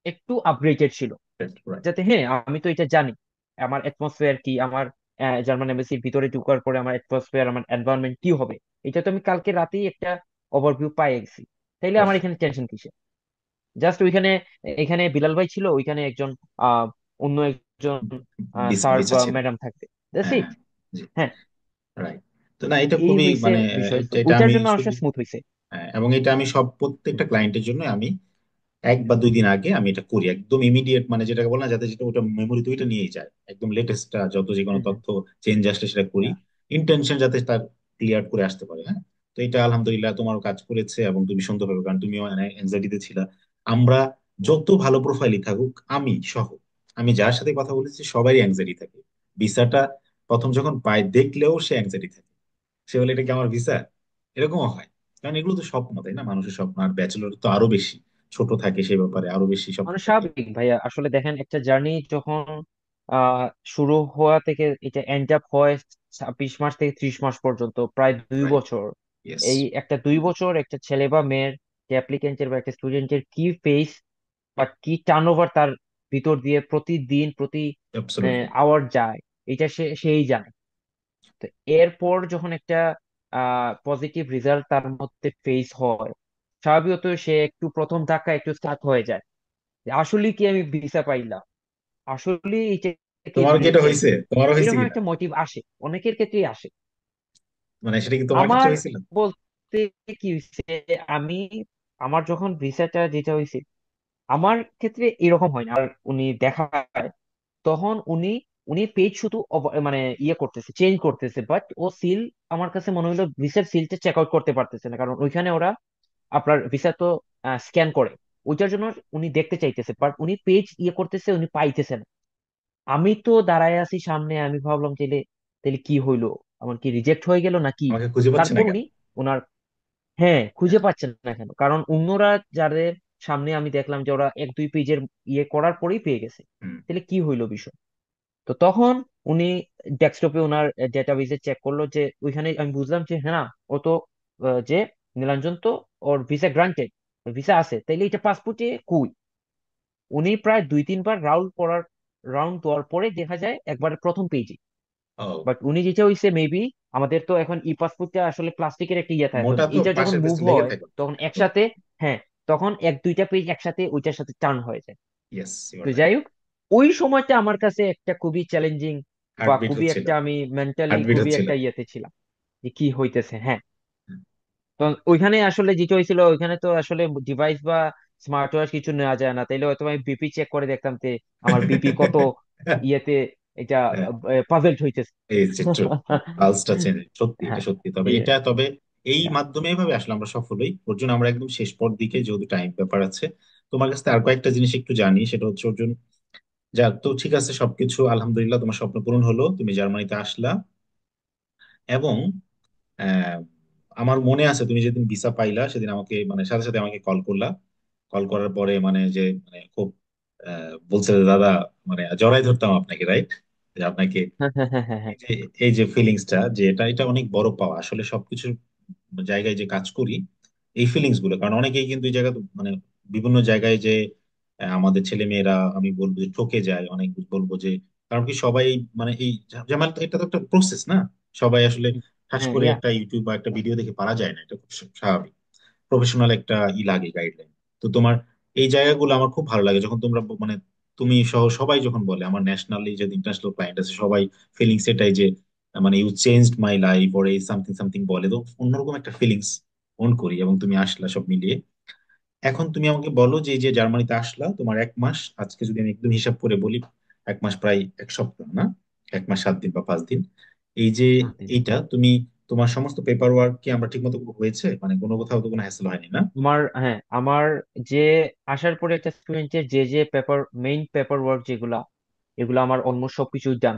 একটু আপগ্রেডেড ছিল। রাইট। যাতে হ্যাঁ, আমি তো এটা জানি আমার অ্যাটমসফিয়ার কি, আমার জার্মান এম্বাসির ভিতরে ঢোকার পরে আমার অ্যাটমসফিয়ার, আমার এনভায়রনমেন্ট কি হবে, এটা তো আমি কালকে রাতেই একটা ওভারভিউ পেয়ে গেছি। তাইলে আমার এখানে টেনশন কিসে? জাস্ট ওইখানে, এখানে বিলাল ভাই ছিল, ওইখানে একজন অন্য একজন স্যার বিচা বা ছিল। ম্যাডাম থাকবে, দ্যাটস হ্যাঁ, ইট। হ্যাঁ। জি। হ্যাঁ, রাইট। তো না, এটা এই খুবই হইছে মানে বিষয়। তো যেটা ওইটার আমি জন্য আমার শুধু স্মুথ হইছে। এবং এটা আমি সব প্রত্যেকটা ক্লায়েন্টের জন্য আমি 1 বা 2 দিন আগে আমি এটা করি, একদম ইমিডিয়েট, মানে যেটাকে বলে না, যাতে যেটা ওটা মেমোরিতে ওইটা নিয়েই যায়, একদম লেটেস্টটা যত যে কোনো হুম, হুম, তথ্য চেঞ্জ আসলে সেটা করি, yeah, ইন্টেনশন যাতে তার ক্লিয়ার করে আসতে পারে। হ্যাঁ। তো এটা আলহামদুলিল্লাহ তোমারও কাজ করেছে এবং তুমি সুন্দরভাবে, কারণ তুমিও অ্যাংজাইটিতে ছিলা। আমরা yeah. যত ভালো প্রোফাইলই থাকুক, আমি সহ, আমি যার সাথে কথা বলেছি সবারই অ্যাংজাইটি থাকে। ভিসাটা প্রথম যখন পায় দেখলেও সে অ্যাংজাইটি থাকে, সে বলে এটা কি আমার ভিসা, এরকমও হয়। কারণ এগুলো তো স্বপ্ন, তাই না? মানুষের স্বপ্ন, আর ব্যাচেলর তো আরো বেশি ছোট থাকে, সে ব্যাপারে আরো বেশি স্বপ্ন মানে থাকে। স্বাভাবিক ভাইয়া, আসলে দেখেন একটা জার্নি যখন আহ শুরু হওয়া থেকে এটা এন্ড আপ হয় 26 মাস থেকে 30 মাস পর্যন্ত, প্রায় দুই রাইট। বছর ইয়েস। এই একটা 2 বছর একটা ছেলে বা মেয়ের, যে অ্যাপ্লিকেন্টের বা একটা স্টুডেন্টের কি ফেস বা কি টার্নওভার তার ভিতর দিয়ে প্রতিদিন প্রতি অ্যাবসলিউটলি। আওয়ার যায়, এটা সেই জানে। তো এরপর যখন একটা পজিটিভ রেজাল্ট তার মধ্যে ফেস হয়, স্বাভাবিকত সে একটু প্রথম ধাক্কা একটু স্টার্ট হয়ে যায় যে আসলে কি আমি ভিসা পাইলাম, আসলে এটা কি তোমার কি এটা রিলেটেড, হয়েছে? তোমারও হয়েছে এরকম কিনা? একটা মোটিভ আসে, অনেকের ক্ষেত্রেই আসে। মানে সেটা কি তোমার ক্ষেত্রে আমার হয়েছিল? বলতে কি হয়েছে, আমি, আমার যখন ভিসাটা যেটা হয়েছে, আমার ক্ষেত্রে এরকম হয় না। আর উনি দেখায় তখন উনি উনি পেজ শুধু মানে ইয়ে করতেছে, চেঞ্জ করতেছে, বাট ও সিল, আমার কাছে মনে হলো ভিসার সিলটা চেক আউট করতে পারতেছে না, কারণ ওইখানে ওরা আপনার ভিসা তো স্ক্যান করে, ওইটার জন্য উনি দেখতে চাইতেছে, বাট উনি পেজ ইয়ে করতেছে, উনি পাইতেছে না। আমি তো দাঁড়ায় আছি সামনে, আমি ভাবলাম তাহলে তাহলে কি হইলো, আমার কি রিজেক্ট হয়ে গেল নাকি? আমাকে খুঁজে পাচ্ছে না তারপর উনি, কেন? ওনার, হ্যাঁ, খুঁজে পাচ্ছেন না কেন? কারণ অন্যরা যাদের সামনে আমি দেখলাম যে ওরা 1-2 পেজের ইয়ে করার পরেই পেয়ে গেছে। হুম। তাহলে কি হইলো বিষয়? তো তখন উনি ডেস্কটপে ওনার ডেটাবেজে চেক করলো, যে ওইখানে আমি বুঝলাম যে হ্যাঁ, ও তো যে নীলাঞ্জন তো ওর ভিসা গ্রান্টেড, ভিসা আছে, তাইলে এটা পাসপোর্টে কই? উনি প্রায় 2-3 বার রাউন্ড দেওয়ার পরে দেখা যায় একবার প্রথম পেজে। ও, বাট উনি যেটা হইছে মেবি, আমাদের তো এখন ই পাসপোর্টটা আসলে প্লাস্টিকের একটা ইয়ে থাকে, তো মোটা তো এইটা যখন পাশের মুভ পেজটা লেগে হয় থাকে। তখন একসাথে, হ্যাঁ, তখন 1-2টা পেজ একসাথে ওইটার সাথে টার্ন হয়ে যায়। ইয়েস, ইউ তো আর যাই রাইট। হোক, ওই সময়টা আমার কাছে একটা খুবই চ্যালেঞ্জিং, বা হার্টবিট খুবই হচ্ছিল। একটা আমি মেন্টালি হার্টবিট খুবই হচ্ছিল। একটা ইয়েতে ছিলাম যে কি হইতেছে। হ্যাঁ, তো ওইখানে আসলে যেটা হয়েছিল, ওইখানে তো আসলে ডিভাইস বা স্মার্ট ওয়াচ কিছু নেওয়া যায় না, তাইলে হয়তো আমি বিপি চেক করে দেখতাম যে আমার বিপি কত ইয়েতে এটা পাজেলড হইতেছে। এই যে পালসটা চেঞ্জ, সত্যি এটা হ্যাঁ, সত্যি। তবে ইয়ে, এটা, তবে এই মাধ্যমে এভাবে আসলে আমরা সফল হই অর্জুন। আমরা একদম শেষ পর দিকে, যেহেতু টাইম ব্যাপার আছে, তোমার কাছে আর কয়েকটা জিনিস একটু জানি। সেটা হচ্ছে অর্জুন, যা তো ঠিক আছে, সবকিছু আলহামদুলিল্লাহ, তোমার স্বপ্ন পূরণ হলো, তুমি জার্মানিতে আসলা। এবং আহ, আমার মনে আছে তুমি যেদিন ভিসা পাইলা সেদিন আমাকে মানে সাথে সাথে আমাকে কল করলা। কল করার পরে মানে যে মানে খুব বলছে যে, দাদা, মানে জড়াই ধরতাম আপনাকে, রাইট? যে আপনাকে হ্যাঁ, হ্যাঁ, হ্যাঁ, হ্যাঁ, হ্যাঁ, এই যে এই যে ফিলিংসটা, যে এটা অনেক বড় পাওয়া আসলে সবকিছু জায়গায় যে কাজ করি, এই ফিলিংস গুলো। কারণ অনেকেই কিন্তু এই জায়গা মানে বিভিন্ন জায়গায় যে আমাদের ছেলে মেয়েরা, আমি বলবো যে ঠকে যায় অনেক, বলবো যে কারণ কি সবাই মানে এই যেমন এটা তো একটা প্রসেস না, সবাই আসলে ঠাস হ্যাঁ, করে ইয়া, একটা ইউটিউব বা একটা ভিডিও দেখে পারা যায় না, এটা খুব স্বাভাবিক। প্রফেশনাল একটা লাগে, গাইডলাইন। তো তোমার এই জায়গাগুলো আমার খুব ভালো লাগে যখন তোমরা মানে তুমি সহ সবাই যখন বলে, আমার ন্যাশনালি যে ইন্টারন্যাশনাল ক্লায়েন্ট আছে সবাই ফিলিংস এটাই যে মানে ইউ চেঞ্জড মাই লাইফ, ওর এই সামথিং সামথিং বলে, তো অন্যরকম একটা ফিলিংস অন করি। এবং তুমি আসলা সব মিলিয়ে। এখন তুমি আমাকে বলো যে এই যে জার্মানিতে আসলা, তোমার 1 মাস, আজকে যদি আমি একদম হিসাব করে বলি, 1 মাস প্রায় 1 সপ্তাহ না, 1 মাস 7 দিন বা 5 দিন। এই যে দিন। এইটা তুমি, তোমার সমস্ত পেপার ওয়ার্ক কি আমরা ঠিক মতো হয়েছে? মানে কোনো কোথাও তো কোনো হ্যাসেল হয়নি না? হ্যাঁ, আমার যে আসার পরে একটা স্টুডেন্টের যে মেইন পেপার ওয়ার্ক যেগুলা, এগুলো আমার অলমোস্ট সবকিছুই ডান।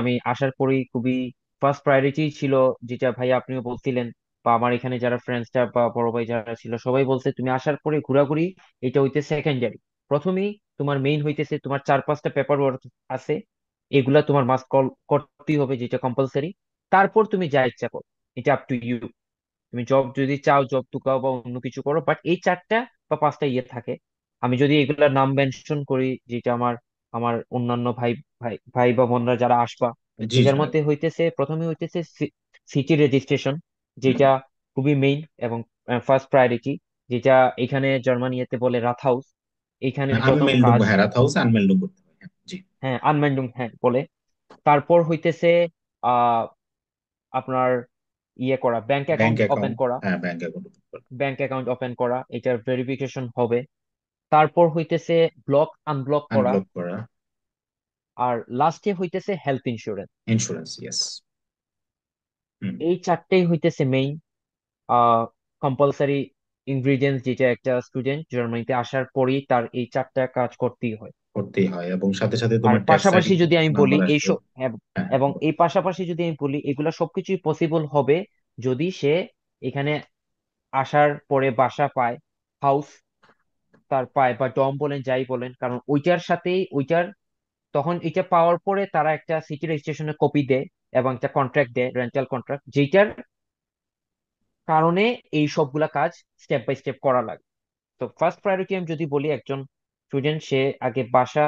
আমি আসার পরেই খুবই ফার্স্ট প্রায়োরিটি ছিল, যেটা ভাই আপনিও বলছিলেন, বা আমার এখানে যারা ফ্রেন্ডসটা বা বড় ভাই যারা ছিল সবাই বলছে, তুমি আসার পরে ঘোরাঘুরি এটা হইতে সেকেন্ডারি। প্রথমেই তোমার মেইন হইতেছে তোমার 4-5টা পেপার ওয়ার্ক আছে, এগুলা তোমার মাস্ট কল করতেই হবে, যেটা কম্পালসারি। তারপর তুমি যা ইচ্ছা করো, এটা আপ টু ইউ। তুমি জব যদি চাও জব টুকাও বা অন্য কিছু করো, বাট এই 4টা বা 5টা ইয়ে থাকে। আমি যদি এগুলার নাম মেনশন করি, যেটা আমার আমার অন্যান্য ভাই ভাই ভাই বা বোনরা যারা আসবা, জি, জি। এটার মধ্যে হইতেছে, প্রথমে হইতেছে সিটি রেজিস্ট্রেশন, হুম। যেটা খুবই মেইন এবং ফার্স্ট প্রায়োরিটি, যেটা এখানে জার্মানিতে বলে রাথ হাউস। এখানে প্রথম আনমেল্ডুম, কাজ, হ্যাঁ, রাত হাউসে আনমেল্ডুম করতে হবে, হ্যাঁ, জি। হ্যাঁ, আনমেন্ডুং, হ্যাঁ বলে। তারপর হইতেছে আহ আপনার ইয়ে করা, bank bank account open account, করা। হ্যাঁ, ব্যাংক অ্যাকাউন্ট ওপেন করতে ব্যাংক অ্যাকাউন্ট ওপেন করা, এটার ভেরিফিকেশন হবে। তারপর হইতেছে ব্লক আনব্লক করা। আনব্লক করা। আর লাস্টে হইতেছে health insurance. Insurance, yes. Hmm. এই চারটেই হইতেছে মেইন কম্পালসারি ইনগ্রিডিয়েন্টস, যেটা একটা স্টুডেন্ট জার্মানিতে আসার পরেই তার এই 4টা কাজ করতেই হয়। করতেই হয়, এবং সাথে সাথে আর তোমার ট্যাক্স পাশাপাশি যদি সার্টিফিকেট আমি বলি নাম্বার আসবে। এইসব, হ্যাঁ, এবং এই পাশাপাশি যদি আমি বলি, এগুলা সবকিছুই পসিবল হবে যদি সে এখানে আসার পরে বাসা পায়, হাউস তার পায়, বা ডম বলেন যাই বলেন, কারণ ওইটার সাথেই ওইটার, তখন এটা পাওয়ার পরে তারা একটা সিটি রেজিস্ট্রেশনের কপি দেয় এবং একটা কন্ট্রাক্ট দেয়, রেন্টাল কন্ট্রাক্ট, যেটার কারণে এই সবগুলা কাজ স্টেপ বাই স্টেপ করা লাগে। তো ফার্স্ট প্রায়োরিটি আমি যদি বলি, একজন স্টুডেন্ট সে আগে বাসা,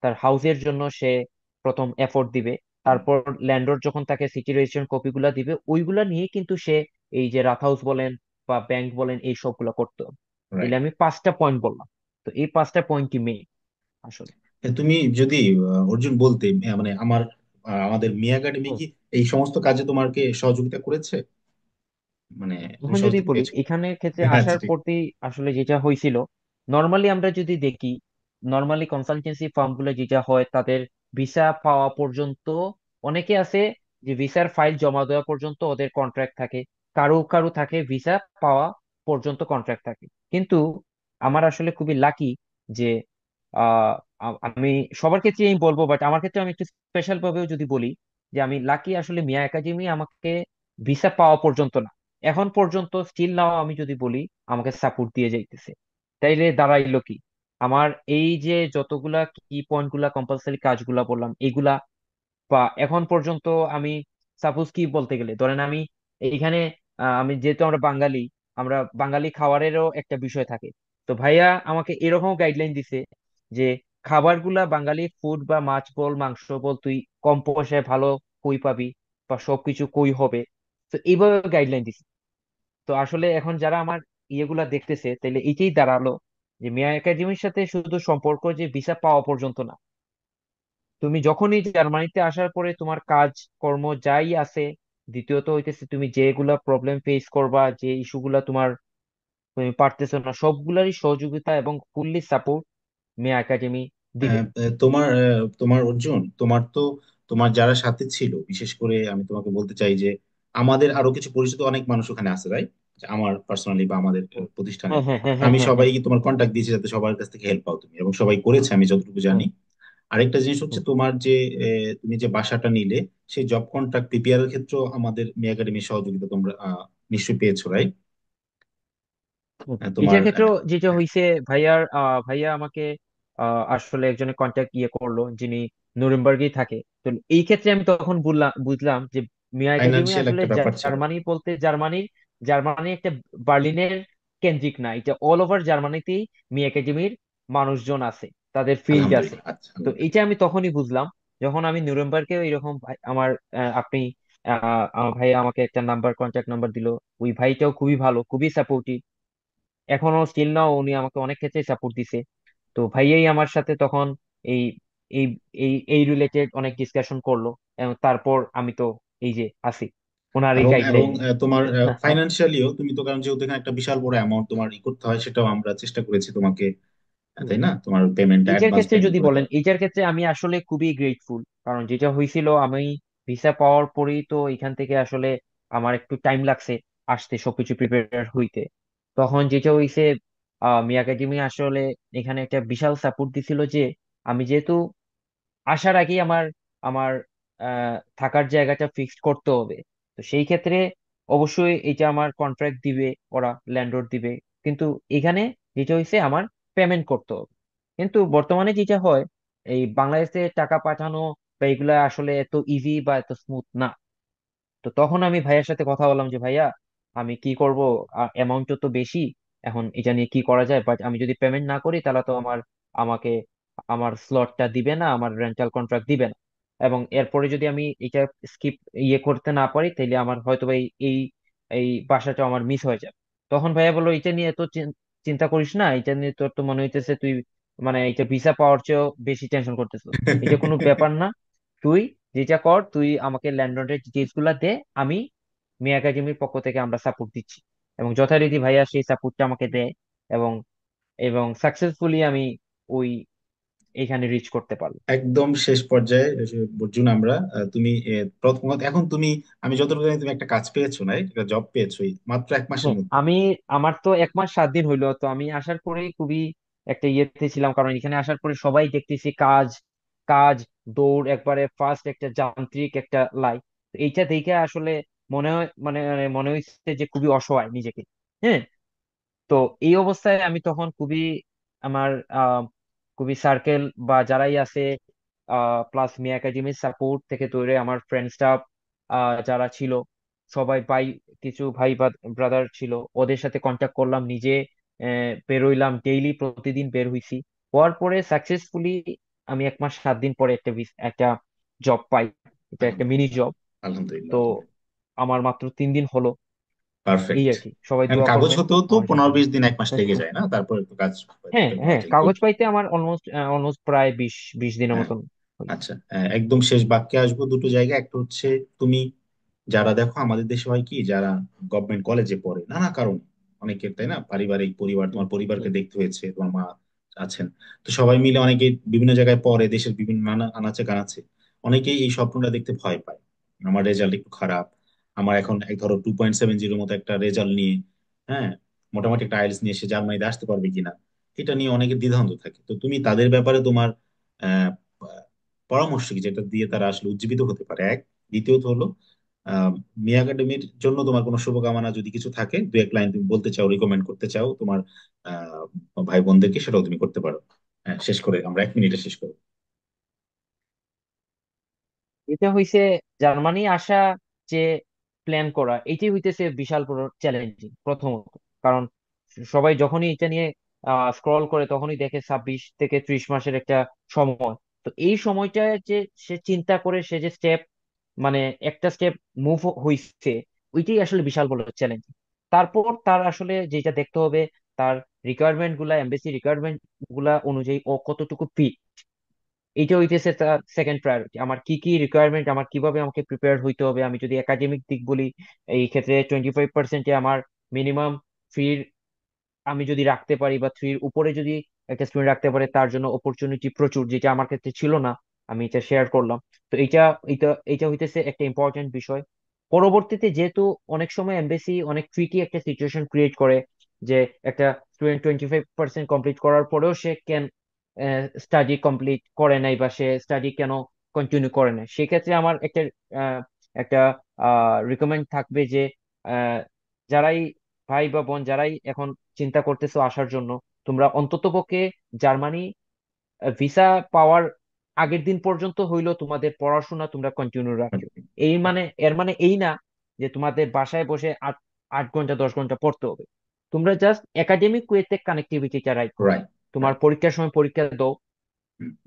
তার হাউসের জন্য সে প্রথম এফোর্ট দিবে। তারপর ল্যান্ডলর্ড যখন তাকে সিটি রেজিস্ট্রেশন কপিগুলা দিবে, ওইগুলা নিয়ে কিন্তু সে এই যে রাথ হাউস বলেন বা ব্যাংক বলেন এই সবগুলা করতে হবে। তাহলে রাইট। আমি 5টা পয়েন্ট বললাম। তো এই 5টা পয়েন্টই মেইন আসলে। তুমি যদি অর্জুন বলতে, মানে আমাদের মি একাডেমি কি এই সমস্ত কাজে তোমাকে সহযোগিতা করেছে? মানে তুমি এখন যদি সহযোগিতা বলি পেয়েছো? এখানে ক্ষেত্রে আচ্ছা, আসার ঠিক। প্রতি, আসলে যেটা হয়েছিল, নর্মালি আমরা যদি দেখি, নর্মালি কনসালটেন্সি ফার্ম গুলো যেটা হয়, তাদের ভিসা পাওয়া পর্যন্ত অনেকে আছে যে ভিসার ফাইল জমা দেওয়া পর্যন্ত ওদের কন্ট্রাক্ট থাকে, কারো কারো থাকে ভিসা পাওয়া পর্যন্ত কন্ট্রাক্ট থাকে। কিন্তু আমার আসলে খুবই লাকি যে আহ আমি সবার ক্ষেত্রে আমি বলবো, বাট আমার ক্ষেত্রে আমি একটু স্পেশাল ভাবেও যদি বলি, যে আমি লাকি আসলে মিয়া একাডেমি আমাকে ভিসা পাওয়া পর্যন্ত না, এখন পর্যন্ত স্টিল নাও আমি যদি বলি আমাকে সাপোর্ট দিয়ে যাইতেছে। তাইলে দাঁড়াইলো কি, আমার এই যে যতগুলা কি পয়েন্ট গুলা কম্পালসারি কাজগুলা বললাম এগুলা, বা এখন পর্যন্ত আমি সাপোজ কি বলতে গেলে ধরেন আমি এইখানে আমি যেহেতু আমরা বাঙালি, আমরা বাঙালি খাবারেরও একটা বিষয় থাকে। তো ভাইয়া আমাকে এরকম গাইডলাইন দিছে যে খাবারগুলা বাঙালি ফুড বা মাছ বল মাংস বল তুই কম পয়সায় ভালো কই পাবি বা সবকিছু কই হবে। তো এইভাবে গাইডলাইন দিছে। তো আসলে এখন যারা আমার ইয়েগুলা দেখতেছে তাহলে এইটাই দাঁড়ালো যে মিয়া একাডেমির সাথে শুধু সম্পর্ক যে ভিসা পাওয়া পর্যন্ত না, তুমি যখনই জার্মানিতে আসার পরে তোমার কাজ কর্ম যাই আছে, দ্বিতীয়ত হইতেছে তুমি যেগুলা প্রবলেম ফেস করবা, যে ইস্যুগুলা তোমার তুমি পারতেছো না, সবগুলারই সহযোগিতা এবং ফুললি সাপোর্ট মিয়া একাডেমি দিবে। তোমার অর্জুন, তোমার তো তোমার যারা সাথে ছিল, বিশেষ করে আমি তোমাকে বলতে চাই যে আমাদের আরো কিছু পরিচিত অনেক মানুষ ওখানে আছে, রাইট? আমার পার্সোনালি বা আমাদের হুম। প্রতিষ্ঠানে হ্যাঁ, হ্যাঁ, হ্যাঁ, হ্যাঁ, আমি হ্যাঁ, হ্যাঁ। সবাইকে তোমার কন্ট্যাক্ট দিয়েছি যাতে সবার কাছ থেকে হেল্প পাও তুমি, এবং সবাই করেছে আমি যতটুকু জানি। হুম, আরেকটা জিনিস হচ্ছে হুম, তোমার যে তুমি যে বাসাটা নিলে, সেই জব কন্ট্রাক্ট পিপিআর এর ক্ষেত্রেও আমাদের মি একাডেমির সহযোগিতা তোমরা নিশ্চয়ই পেয়েছো, রাইট? হুম। তোমার এটার ক্ষেত্রেও যেটা হইছে ভাইয়ার ভাইয়া আমাকে আসলে একজনের কন্ট্যাক্ট ইয়ে করলো যিনি নুরেমবার্গেই থাকে। তো এই ক্ষেত্রে আমি তখন বুঝলাম বুঝলাম যে মিয়া একাডেমি ফাইন্যান্সিয়াল আসলে একটা ব্যাপার ছিল। জার্মানি বলতে জার্মানি একটা বার্লিনের কেন্দ্রিক না, এটা অল ওভার জার্মানিতেই মিয়া একাডেমির মানুষজন আছে, তাদের ফিল্ড আছে। আলহামদুলিল্লাহ, আচ্ছা, তো আলহামদুলিল্লাহ। এইটা আমি তখনই বুঝলাম যখন আমি নুরেমবার্গে এরকম আমার আপনি আমার ভাই আমাকে একটা নাম্বার কন্ট্যাক্ট নাম্বার দিল। ওই ভাইটাও খুবই ভালো, খুবই সাপোর্টিভ, এখনো স্টিল নাও উনি আমাকে অনেক ক্ষেত্রে সাপোর্ট দিছে। তো ভাইয়াই আমার সাথে তখন এই এই এই রিলেটেড অনেক ডিসকাশন করলো, এবং তারপর আমি তো এই যে আছি ওনার এই এবং এবং গাইডলাইনে। তোমার ফাইন্যান্সিয়ালিও তুমি তো, কারণ যেহেতু এখানে একটা বিশাল বড় অ্যামাউন্ট তোমার করতে হয়, সেটাও আমরা চেষ্টা করেছি তোমাকে, তাই না, তোমার পেমেন্টটা, এইটার অ্যাডভান্স ক্ষেত্রে পেমেন্ট যদি করে বলেন, দেওয়া। এইটার ক্ষেত্রে আমি আসলে খুবই গ্রেটফুল, কারণ যেটা হয়েছিল আমি ভিসা পাওয়ার পরেই তো এখান থেকে আসলে আমার একটু টাইম লাগছে আসতে সবকিছু প্রিপেয়ার হইতে। তখন যেটা হয়েছে মিয়া একাডেমি আসলে এখানে একটা বিশাল সাপোর্ট দিছিল যে আমি যেহেতু আসার আগেই আমার আমার থাকার জায়গাটা ফিক্সড করতে হবে। তো সেই ক্ষেত্রে অবশ্যই এটা আমার কন্ট্রাক্ট দিবে, ওরা ল্যান্ডলর্ড দিবে, কিন্তু এখানে যেটা হয়েছে আমার পেমেন্ট করতে হবে। কিন্তু বর্তমানে যেটা হয় এই বাংলাদেশে টাকা পাঠানো বা এগুলা আসলে এত ইজি বা এত স্মুথ না। তো তখন আমি ভাইয়ার সাথে কথা বললাম যে ভাইয়া আমি কি করব, অ্যামাউন্টটা তো বেশি, এখন এটা নিয়ে কি করা যায়, বাট আমি যদি পেমেন্ট না করি তাহলে তো আমাকে আমার স্লটটা দিবে না, আমার রেন্টাল কন্ট্রাক্ট দিবে না, এবং এরপরে যদি আমি এটা স্কিপ ইয়ে করতে না পারি তাহলে আমার হয়তো বা এই এই এই বাসাটা আমার মিস হয়ে যাবে। তখন ভাইয়া বললো এটা নিয়ে এত চিন্তা করিস না, এটা নিয়ে তোর তো মনে হইতেছে তুই মানে এটা ভিসা পাওয়ার চেয়েও বেশি টেনশন করতেছিস। এটা কোনো ব্যাপার না, তুই যেটা কর, তুই আমাকে ল্যান্ডলর্ডের ডিটেলস গুলা দে, আমি মি একাডেমির পক্ষ থেকে আমরা সাপোর্ট দিচ্ছি। এবং যথারীতি ভাইয়া সেই সাপোর্টটা আমাকে দেয়, এবং এবং সাকসেসফুলি আমি ওই এখানে রিচ করতে পারলাম। একদম শেষ পর্যায়ে এসে অর্জুন, আমরা তুমি প্রথম কথা, এখন তুমি, আমি যতটুকু জানি তুমি একটা কাজ পেয়েছো, না একটা জব পেয়েছো এই মাত্র 1 মাসের হ্যাঁ, মধ্যে। আমার তো 1 মাস 7 দিন হইলো, তো আমি আসার পরে খুবই একটা ইয়েতে ছিলাম, কারণ এখানে আসার পরে সবাই দেখতেছি কাজ কাজ, দৌড়, একবারে ফার্স্ট একটা যান্ত্রিক একটা লাইফ। এইটা দেখে আসলে মনে হয় মানে মনে হয়েছে যে খুবই অসহায় নিজেকে। হ্যাঁ। তো এই অবস্থায় আমি তখন খুবই আমার খুবই সার্কেল বা যারাই আছে প্লাস মি একাডেমির সাপোর্ট থেকে তৈরি আমার ফ্রেন্ড স্টাফ যারা ছিল, সবাই ভাই, কিছু ভাই ব্রাদার ছিল, ওদের সাথে কন্ট্যাক্ট করলাম, নিজে বেরোইলাম, ডেইলি প্রতিদিন বের হইছি। হওয়ার পরে সাকসেসফুলি আমি 1 মাস 7 দিন পরে একটা জব পাই। এটা একটা মিনি আলহামদুলিল্লাহ, জব। আলহামদুলিল্লাহ, তো আলহামদুলিল্লাহ। আমার মাত্র 3 দিন হলো, এই পারফেক্ট। আর কি, সবাই কারণ দোয়া কাগজ করবেন হতেও তো আমার জন্য। 15-20 দিন, 1 মাস লেগে যায় না, তারপরে তো কাজ হ্যাঁ, পাওয়া হ্যাঁ, যায়, গুড। কাগজ পাইতে আমার অলমোস্ট অলমোস্ট প্রায় বিশ দিনের হ্যাঁ, মতন হয়েছে। আচ্ছা, একদম শেষ বাক্যে আসবো। দুটো জায়গা, একটা হচ্ছে তুমি, যারা দেখো আমাদের দেশে হয় কি, যারা গভর্নমেন্ট কলেজে পড়ে নানা কারণ, অনেকের তাই না, পারিবারিক পরিবার, হুম, তোমার পরিবারকে হুম, দেখতে হয়েছে, তোমার মা আছেন, তো সবাই মিলে অনেকে বিভিন্ন জায়গায় পড়ে, দেশের বিভিন্ন নানা আনাচে কানাচে, অনেকেই এই স্বপ্নটা দেখতে ভয় পায়। আমার রেজাল্ট একটু খারাপ, আমার এখন এক ধরো 2.70 মতো একটা রেজাল্ট নিয়ে, হ্যাঁ, মোটামুটি একটা আইএলটিএস নিয়ে সে জার্মানিতে আসতে পারবে কিনা, এটা নিয়ে অনেকের দ্বিধাদ্বন্দ্ব থাকে। তো তুমি তাদের ব্যাপারে তোমার আহ পরামর্শ কি, যেটা দিয়ে তারা আসলে উজ্জীবিত হতে পারে, এক? দ্বিতীয়ত হলো মিয়া একাডেমির জন্য তোমার কোনো শুভকামনা যদি কিছু থাকে, দু এক লাইন তুমি বলতে চাও, রিকমেন্ড করতে চাও তোমার ভাই বোনদেরকে, সেটাও তুমি করতে পারো। হ্যাঁ, শেষ করে আমরা 1 মিনিটে শেষ করবো। এটা হইছে জার্মানি আসা, যে প্ল্যান করা, এটাই হইতেছে বিশাল বড় চ্যালেঞ্জিং প্রথমত। কারণ সবাই যখনই এটা নিয়ে স্ক্রল করে তখনই দেখে 26 থেকে 30 মাসের একটা সময়। তো এই সময়টা যে সে চিন্তা করে, সে যে স্টেপ, মানে একটা স্টেপ মুভ হইছে, ওইটাই আসলে বিশাল বড় চ্যালেঞ্জ। তারপর তার আসলে যেটা দেখতে হবে, তার রিকোয়ারমেন্ট গুলা, এমবেসি রিকোয়ারমেন্ট গুলা অনুযায়ী ও কতটুকু ফিট, এইটা হইতেছে তার সেকেন্ড প্রায়োরিটি। আমার কি কি রিকোয়ারমেন্ট, আমার কিভাবে আমাকে প্রিপেয়ার হইতে হবে। আমি যদি একাডেমিক দিক বলি, এই ক্ষেত্রে 25%-এ আমার মিনিমাম ফির আমি যদি রাখতে পারি, বা 3-র উপরে যদি একটা স্টুডেন্ট রাখতে পারে, তার জন্য অপরচুনিটি প্রচুর, যেটা আমার ক্ষেত্রে ছিল না। আমি এটা শেয়ার করলাম। তো এইটা এইটা এইটা হইতেছে একটা ইম্পর্টেন্ট বিষয়। পরবর্তীতে যেহেতু অনেক সময় এমবেসি অনেক ট্রিকি একটা সিচুয়েশন ক্রিয়েট করে, যে একটা স্টুডেন্ট 25% কমপ্লিট করার পরেও সে কেন স্টাডি কমপ্লিট করে নাই, বা সে স্টাডি কেন কন্টিনিউ করে নাই। সেক্ষেত্রে আমার আহ, একটা রিকমেন্ড থাকবে যে আহ, যারাই ভাই বা বোন যারাই এখন চিন্তা করতেছো আসার জন্য, তোমরা অন্ততপক্ষে জার্মানি ভিসা পাওয়ার আগের দিন পর্যন্ত হইলো তোমাদের পড়াশোনা তোমরা কন্টিনিউ রাখো। এর মানে এই না যে তোমাদের বাসায় বসে 8 8 ঘন্টা 10 ঘন্টা পড়তে হবে। তোমরা জাস্ট একাডেমিক ওয়েতে কানেক্টিভিটিটা রাখো। রাইট। তোমার পরীক্ষার সময় পরীক্ষা দাও,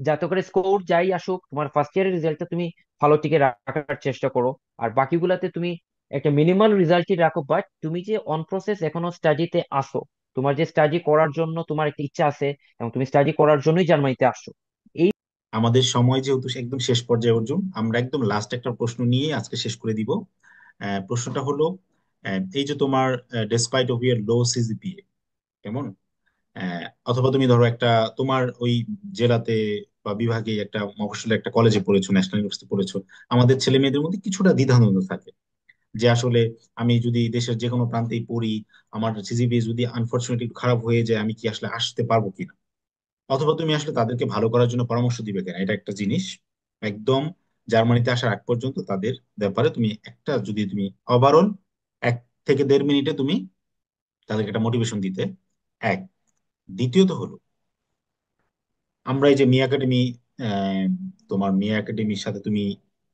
যাতে করে স্কোর যাই আসুক, তোমার ফার্স্ট ইয়ারের রেজাল্টটা তুমি ভালো টিকে রাখার চেষ্টা করো। আর বাকিগুলাতে তুমি একটা মিনিমাল রেজাল্টই রাখো, বাট তুমি যে অন প্রসেস এখনো স্টাডিতে আসো, তোমার যে স্টাডি করার জন্য তোমার একটা ইচ্ছা আছে, এবং তুমি স্টাডি করার জন্যই জার্মানিতে আসছো। এই আমাদের সময় যেহেতু একদম শেষ পর্যায়ে, অর্জুন, আমরা একদম লাস্ট একটা প্রশ্ন নিয়ে আজকে শেষ করে দিব। প্রশ্নটা হলো, এই যে তোমার despite of year low CGPA, কেমন, অথবা তুমি ধরো একটা তোমার ওই জেলাতে বা বিভাগে একটা মফস্বলে একটা কলেজে পড়েছো, ন্যাশনাল ইউনিভার্সিটি পড়েছো, আমাদের ছেলে মেয়েদের মধ্যে কিছুটা দ্বিধাদ্বন্দ্ব থাকে যে আসলে আমি যদি দেশের যে কোনো প্রান্তেই পড়ি, আমার সিজিপিএ যদি আনফরচুনেটলি খারাপ হয়ে যায়, আমি কি আসলে আসতে পারবো কিনা, অথবা তুমি আসলে তাদেরকে ভালো করার জন্য পরামর্শ দিবে কিনা, এটা একটা জিনিস। একদম জার্মানিতে আসার আগ পর্যন্ত তাদের ব্যাপারে তুমি একটা, যদি তুমি ওভারঅল 1 থেকে 1.5 মিনিটে তুমি তাদেরকে একটা মোটিভেশন দিতে। এক, দ্বিতীয়ত হলো, আমরা এই যে মিয়া একাডেমি, আহ, তোমার মিয়া একাডেমির সাথে তুমি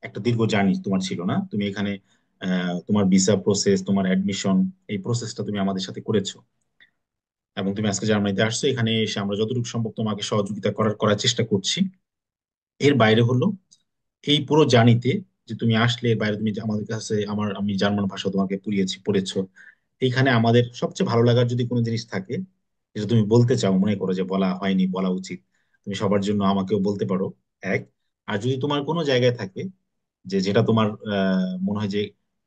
একটা দীর্ঘ জার্নি তোমার ছিল না, তুমি এখানে তোমার ভিসা প্রসেস, তোমার অ্যাডমিশন, এই প্রসেসটা তুমি আমাদের সাথে করেছো, এবং তুমি আজকে জার্মানিতে আসছো। এখানে এসে আমরা যতটুকু সম্ভব তোমাকে সহযোগিতা করার করার চেষ্টা করছি। এর বাইরে হলো, এই পুরো জার্নিতে যে তুমি আসলে, এর বাইরে তুমি যে আমাদের কাছে আমি জার্মান ভাষা তোমাকে পড়েছো, এইখানে আমাদের সবচেয়ে ভালো লাগার যদি কোনো জিনিস থাকে, যেটা তুমি বলতে চাও, মনে করো যে বলা হয়নি, বলা উচিত, তুমি সবার জন্য আমাকেও বলতে পারো। এক, আর যদি তোমার কোনো জায়গায় থাকে যে যেটা তোমার মনে হয় যে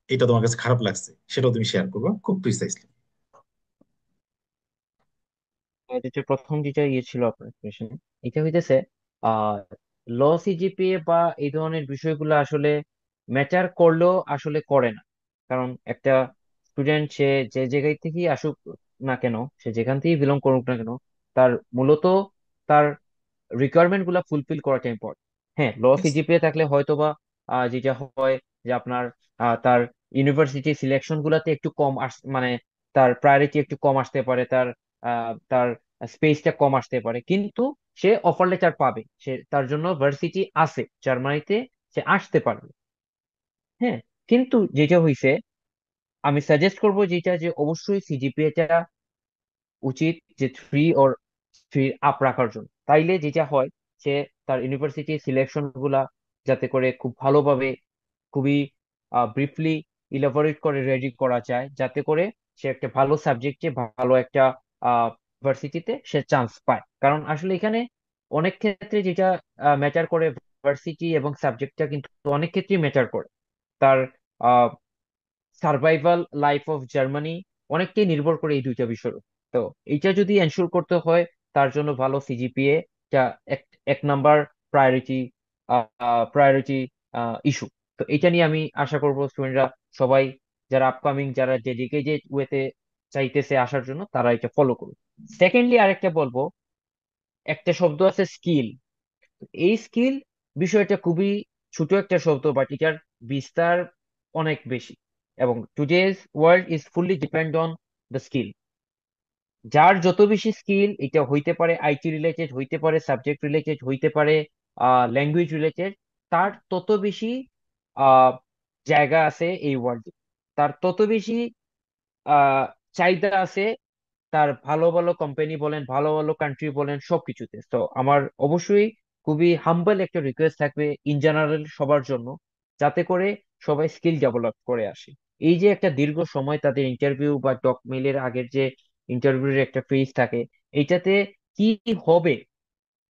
এটা তোমার কাছে খারাপ লাগছে, সেটাও তুমি শেয়ার করবা খুব প্রিসাইসলি। যেটা প্রথম যেটা ইয়ে ছিল আপনার কোয়েশ্চেন, এটা হইতেছে আহ ল সিজিপিএ বা এই ধরনের বিষয়গুলো আসলে ম্যাটার করলেও আসলে করে না। কারণ একটা স্টুডেন্ট সে যে জায়গায় থেকেই আসুক না কেন, সে যেখান থেকেই বিলং করুক না কেন, তার মূলত তার রিকোয়ারমেন্ট গুলা ফুলফিল করাটা ইম্পর্টেন্ট। হ্যাঁ, ল সিজিপিএ থাকলে হয়তোবা যেটা হয় যে আপনার তার ইউনিভার্সিটি সিলেকশন গুলাতে একটু কম মানে তার প্রায়োরিটি একটু কম আসতে পারে, তার স্পেসটা কম আসতে পারে, কিন্তু সে অফার লেটার পাবে, সে তার জন্য ভার্সিটি আছে জার্মানিতে, সে আসতে পারবে। হ্যাঁ, কিন্তু যেটা হইছে, আমি সাজেস্ট করবো যেটা, যে অবশ্যই সিজিপিএটা উচিত যে 3 or 3 আপ রাখার জন্য। তাইলে যেটা হয়, সে তার ইউনিভার্সিটি সিলেকশন গুলা যাতে করে খুব ভালোভাবে, খুবই ব্রিফলি ইলাবোরেট করে রেডি করা যায়, যাতে করে সে একটা ভালো সাবজেক্টে ভালো একটা ভার্সিটিতে সে চান্স পায়। কারণ আসলে এখানে অনেক ক্ষেত্রে যেটা ম্যাটার করে, ভার্সিটি এবং সাবজেক্টটা কিন্তু অনেক ক্ষেত্রেই ম্যাটার করে। তার সার্ভাইভাল লাইফ অফ জার্মানি অনেকটাই নির্ভর করে এই দুইটা বিষয়ের উপর। তো এইটা যদি এনশিওর করতে হয়, তার জন্য ভালো সিজিপিএ টা এক এক নাম্বার প্রায়োরিটি প্রায়োরিটি ইস্যু। তো এটা নিয়ে আমি আশা করবো স্টুডেন্টরা সবাই, যারা আপকামিং, যারা ডেডিকেটেড ওয়েতে চাইতেছে আসার জন্য, তারা এটা ফলো করুন। সেকেন্ডলি আরেকটা বলবো, একটা শব্দ আছে স্কিল। এই স্কিল বিষয়টা খুবই ছোট একটা শব্দ, বাট এটার বিস্তার অনেক বেশি। এবং today's world is fully depend on the skill. যার যত বেশি স্কিল, এটা হইতে পারে আইটি রিলেটেড, হইতে পারে সাবজেক্ট রিলেটেড, হইতে পারে ল্যাঙ্গুয়েজ রিলেটেড, তার তত বেশি আহ জায়গা আছে এই ওয়ার্ল্ডে, তার তত বেশি আহ চাহিদা আছে, তার ভালো ভালো কোম্পানি বলেন, ভালো ভালো কান্ট্রি বলেন, সবকিছুতে। তো আমার অবশ্যই খুবই হাম্বল একটা রিকোয়েস্ট থাকবে ইন জেনারেল সবার জন্য, যাতে করে সবাই স্কিল ডেভেলপ করে আসে। এই যে একটা দীর্ঘ সময় তাদের ইন্টারভিউ বা ডক মেইলের আগের যে ইন্টারভিউর একটা ফেজ থাকে, এইটাতে কি হবে,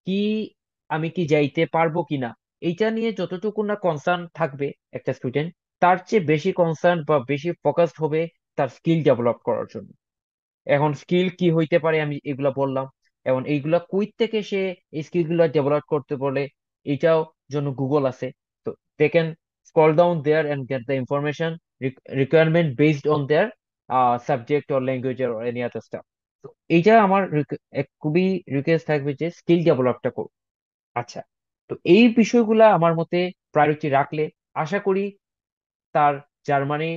কি আমি কি যাইতে পারবো কিনা, এইটা নিয়ে যতটুকু না কনসার্ন থাকবে একটা স্টুডেন্ট, তার চেয়ে বেশি কনসার্ন বা বেশি ফোকাসড হবে তার স্কিল ডেভেলপ করার জন্য। এখন স্কিল কি হইতে পারে আমি এগুলা বললাম, এবং এইগুলা কই থেকে সে এই স্কিল গুলা ডেভেলপ করতে বলে, এটাও জন্য গুগল আছে। তো they can scroll down there and get the information requirement based on their subject or language or any other stuff. তো এইটা আমার খুবই রিকোয়েস্ট থাকবে যে স্কিল ডেভেলপটা করুন। আচ্ছা, তো এই বিষয়গুলা আমার মতে প্রায়োরিটি রাখলে আশা করি তার জার্মানি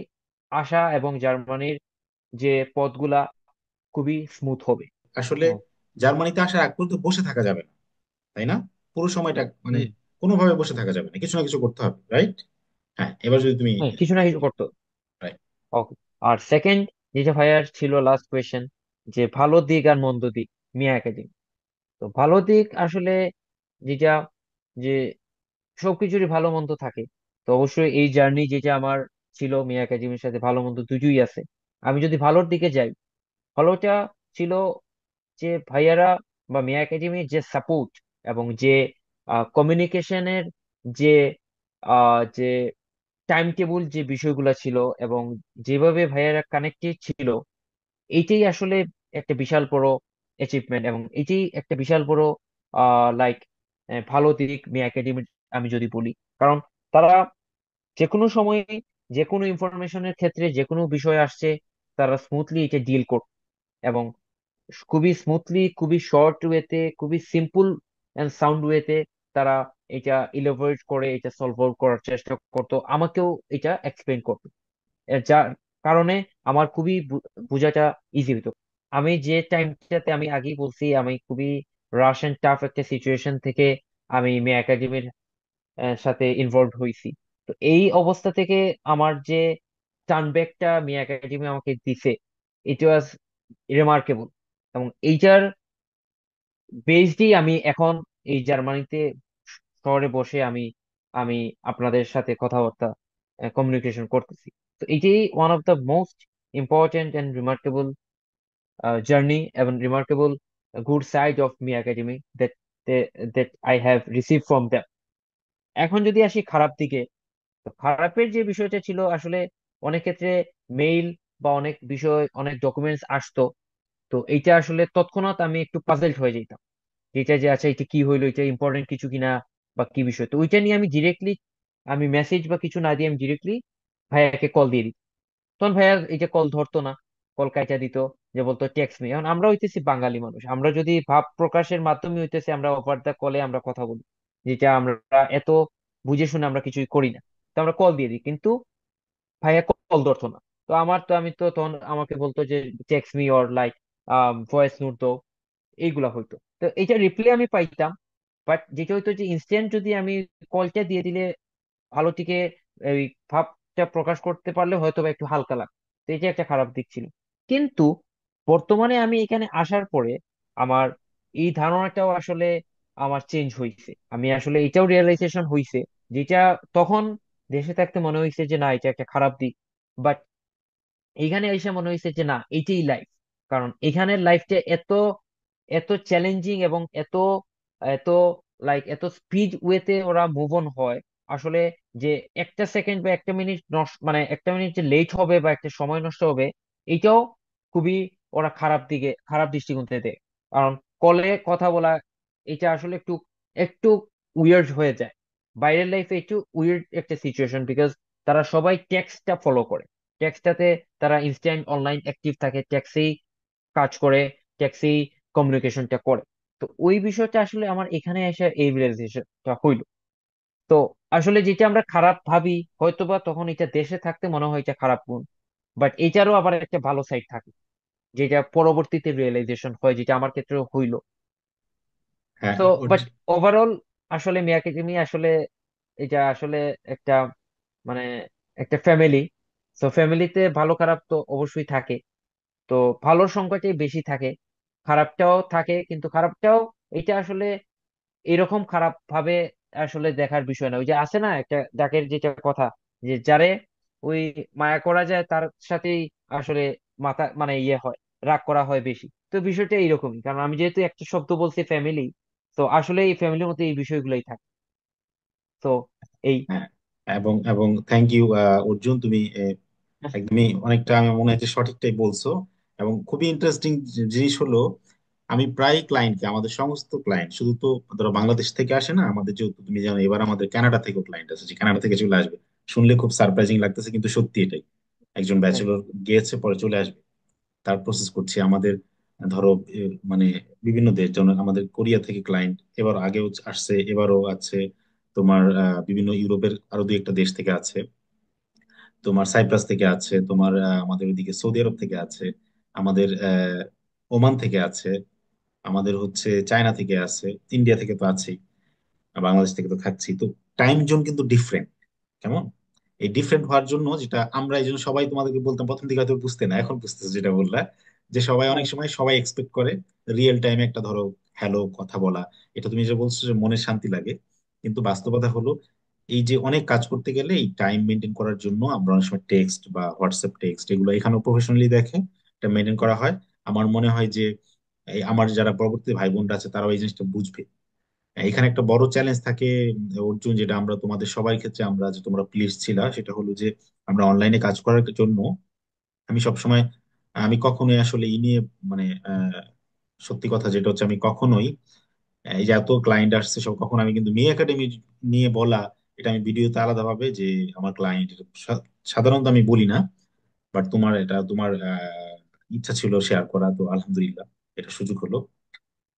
আসা এবং জার্মানির যে পথগুলা খুবই স্মুথ হবে। আসলে হুম। জার্মানিতে আসার আগ পর্যন্ত বসে থাকা যাবে না, তাই না? পুরো সময়টা মানে হুম। কোনোভাবে বসে থাকা যাবে না, কিছু না কিছু করতে হবে, রাইট? হ্যাঁ, এবার যদি তুমি হ্যাঁ, কিছু না কিছু করতো। right. ওকে। আর সেকেন্ড যেটা ভাইয়ার ছিল লাস্ট কোয়েশ্চেন, যে ভালো দিক আর মন্দ দিক মিয়া একাডেমি। তো ভালো দিক আসলে যেটা, যে সবকিছুরই ভালো মন্দ থাকে। তো অবশ্যই এই জার্নি যেটা আমার ছিল মিয়া একাডেমির সাথে, ভালো মন্দ দুটোই আছে। আমি যদি ভালোর দিকে যাই, ভালোটা ছিল যে ভাইয়ারা বা মিয়া একাডেমির যে সাপোর্ট এবং যে কমিউনিকেশনের যে যে টাইম টেবিল যে বিষয়গুলো ছিল, এবং যেভাবে ভাইয়ারা কানেক্টেড ছিল, এইটাই আসলে একটা বিশাল বড় অ্যাচিভমেন্ট, এবং এইটাই একটা বিশাল বড় লাইক ভালো দিক মিয়া একাডেমির আমি যদি বলি। কারণ তারা যে কোনো সময় যে কোনো ইনফরমেশনের ক্ষেত্রে যে কোনো বিষয় আসছে, তারা স্মুথলি এটা ডিল করত, এবং খুবই স্মুথলি, খুবই শর্ট ওয়েতে, খুবই সিম্পল এন্ড সাউন্ড ওয়েতে তারা এটা ইলাবোরেট করে এটা সলভ করার চেষ্টা করতো, আমাকেও এটা এক্সপ্লেন করতো। যার কারণে আমার খুবই বোঝাটা ইজি হতো। আমি যে টাইমটাতে, আমি আগেই বলছি, আমি খুবই রাশ এন্ড টাফ একটা সিচুয়েশন থেকে আমি মে একাডেমির সাথে ইনভলভ হয়েছি। তো এই অবস্থা থেকে আমার যে টার্নব্যাকটা মি একাডেমি আমাকে দিছে, ইট ওয়াজ রিমার্কেবল। এবং এইটার বেসডই আমি এখন এই জার্মানিতে শহরে বসে আমি আমি আপনাদের সাথে কথাবার্তা কমিউনিকেশন করতেছি। তো এটাই one of the most important and remarkable journey এবং remarkable good side of me academy that that I have receive from them. এখন যদি আসি খারাপ দিকে, তো খারাপের যে বিষয়টা ছিল আসলে, অনেক ক্ষেত্রে মেইল বা অনেক বিষয়, অনেক ডকুমেন্টস আসতো, তো এইটা আসলে তৎক্ষণাৎ আমি একটু পাজেলড হয়ে যেতাম, যেটা যে আচ্ছা এটা কি হইলো, এটা ইম্পর্টেন্ট কিছু কিনা বা কি বিষয়। তো ওইটা নিয়ে আমি ডিরেক্টলি, আমি মেসেজ বা কিছু না দিয়ে আমি ডিরেক্টলি ভাইয়াকে কল দিয়ে দিই। তখন ভাইয়া এটা কল ধরতো না, কল কাইটা দিত, যে বলতো টেক্সট মি। এখন আমরা হইতেছি বাঙালি মানুষ, আমরা যদি ভাব প্রকাশের মাধ্যমে হইতেছে আমরা ওভার দা কলে আমরা কথা বলি, যেটা আমরা এত বুঝে শুনে আমরা কিছুই করি না, তো আমরা কল দিয়ে দিই। কিন্তু ভাইয়া কল ধরতো না। তো আমি তো তখন আমাকে বলতো যে text me or like voice note দাও, এইগুলা হইতো। তো এটা রিপ্লাই আমি পাইতাম, বাট যেটা হইতো যে ইনস্ট্যান্ট যদি আমি কলটা দিয়ে দিলে ভালো থেকে এই ভাবটা প্রকাশ করতে পারলে হয়তো বা একটু হালকা লাগতো। তো এটা একটা খারাপ দিক ছিল। কিন্তু বর্তমানে আমি এখানে আসার পরে আমার এই ধারণাটাও আসলে আমার চেঞ্জ হয়েছে। আমি আসলে এটাও রিয়েলাইজেশন হয়েছে, যেটা তখন দেশে থাকতে মনে হয়েছে যে না এটা একটা খারাপ দিক, বাট এইখানে এসে মনে হয়েছে যে না এইটাই লাইফ। কারণ এখানের লাইফটা এত এত চ্যালেঞ্জিং, এবং এত এত এত স্পিড ওয়েতে ওরা মুভ অন হয় আসলে, যে একটা সেকেন্ড বা একটা মিনিট নষ্ট, মানে একটা মিনিট যে লেট হবে বা একটা সময় নষ্ট হবে, এটাও খুবই ওরা খারাপ দিকে, খারাপ দৃষ্টিকোণ থেকে দেয়। কারণ কলে কথা বলা, এটা আসলে একটু একটু উইয়ার্ড হয়ে যায়। বাইরের লাইফে একটু উইয়ার্ড একটা সিচুয়েশন, বিকজ তারা সবাই টেক্সটটা ফলো করে, টেক্সটাতে তারা ইনস্ট্যান্ট অনলাইন অ্যাক্টিভ থাকে, ট্যাক্সি কাজ করে, ট্যাক্সি কমিউনিকেশনটা করে। তো ওই বিষয়টা আসলে আমার এখানে এসে এই রিয়েলাইজেশনটা হইলো। তো আসলে যেটা আমরা খারাপ ভাবি, হয়তোবা তখন এটা দেশে থাকতে মনে হয় এটা খারাপ গুণ, বাট এটারও আবার একটা ভালো সাইড থাকে, যেটা পরবর্তীতে রিয়েলাইজেশন হয়, যেটা আমার ক্ষেত্রে হইলো। হ্যাঁ তো বাট ওভারঅল আসলে মি একাডেমি আসলে এটা আসলে একটা মানে একটা ফ্যামিলি। তো ফ্যামিলিতে ভালো খারাপ তো অবশ্যই থাকে। তো ভালোর সংখ্যাটাই বেশি থাকে, খারাপটাও থাকে, কিন্তু খারাপটাও এটা আসলে এরকম খারাপ ভাবে আসলে দেখার বিষয় না। ওই যে আছে না একটা ডাকের যেটা কথা, যে যারে ওই মায়া করা যায় তার সাথেই আসলে মাথা মানে ইয়ে হয়, রাগ করা হয় বেশি। তো বিষয়টা এইরকমই, কারণ আমি যেহেতু একটা শব্দ বলছি ফ্যামিলি, তো আসলে এই ফ্যামিলির মধ্যে এই বিষয়গুলোই থাকে। তো এই হ্যাঁ, এবং এবং থ্যাংক ইউ অর্জুন, তুমি একদমই অনেকটা আমি মনে হচ্ছে সঠিকটাই বলছো। এবং খুবই ইন্টারেস্টিং জিনিস হলো, আমি প্রায় ক্লায়েন্টকে, আমাদের সমস্ত ক্লায়েন্ট শুধু তো ধরো বাংলাদেশ থেকে আসে না, আমাদের যেহেতু তুমি জানো এবার আমাদের কানাডা থেকেও ক্লায়েন্ট আছে, যে কানাডা থেকে চলে আসবে। শুনলে খুব সারপ্রাইজিং লাগতেছে, কিন্তু সত্যি এটাই। একজন হ্যাঁ, ব্যাচেলর গিয়েছে, পরে চলে আসবে, তার প্রসেস করছি আমাদের। ধরো মানে বিভিন্ন দেশ, যেমন আমাদের কোরিয়া থেকে ক্লায়েন্ট এবার আগেও আসছে, এবারও আছে। তোমার বিভিন্ন ইউরোপের আরো দুই একটা দেশ থেকে আছে, তোমার সাইপ্রাস থেকে আছে, তোমার আমাদের ওইদিকে সৌদি আরব থেকে আছে, আমাদের ওমান থেকে আছে, আমাদের হচ্ছে চায়না থেকে আছে, ইন্ডিয়া থেকে তো আছেই, আর বাংলাদেশ থেকে তো থাকছি। তো টাইম জোন কিন্তু ডিফারেন্ট, কেমন? এই ডিফারেন্ট হওয়ার জন্য যেটা আমরা এই জন্য সবাই তোমাদেরকে বলতাম, প্রথম দিকে হয়তো বুঝতে না, এখন বুঝতেছে যেটা বললা, যে সবাই অনেক হ্যাঁ, সময় সবাই এক্সপেক্ট করে রিয়েল টাইমে একটা ধরো হ্যালো কথা বলা। এটা তুমি যে বলছো যে মনে শান্তি লাগে, কিন্তু বাস্তবতা হলো এই যে অনেক কাজ করতে গেলে এই টাইম মেনটেন করার জন্য আমরা অনেক সময় টেক্সট বা হোয়াটসঅ্যাপ টেক্সট এগুলো এখানেও প্রফেশনালি দেখে এটা মেনটেন করা হয়। আমার মনে হয় যে এই আমার যারা পরবর্তী ভাই বোনরা আছে তারাও এই জিনিসটা বুঝবে। এখানে একটা বড় চ্যালেঞ্জ থাকে অর্জুন, যেটা আমরা তোমাদের সবার ক্ষেত্রে, আমরা যে তোমরা প্লিজ ছিলা, সেটা হলো যে আমরা অনলাইনে কাজ করার জন্য আমি সবসময়, আমি কখনোই আসলে ই নিয়ে মানে সত্যি কথা যেটা হচ্ছে, আমি কখনোই এই যে এত ক্লায়েন্ট আসছে সব, কখন আমি কিন্তু মি একাডেমি নিয়ে বলা, এটা আমি ভিডিওতে আলাদা ভাবে যে আমার ক্লায়েন্ট, সাধারণত আমি বলি না। বাট তোমার এটা তোমার ইচ্ছা ছিল শেয়ার করা, তো আলহামদুলিল্লাহ এটা সুযোগ হলো।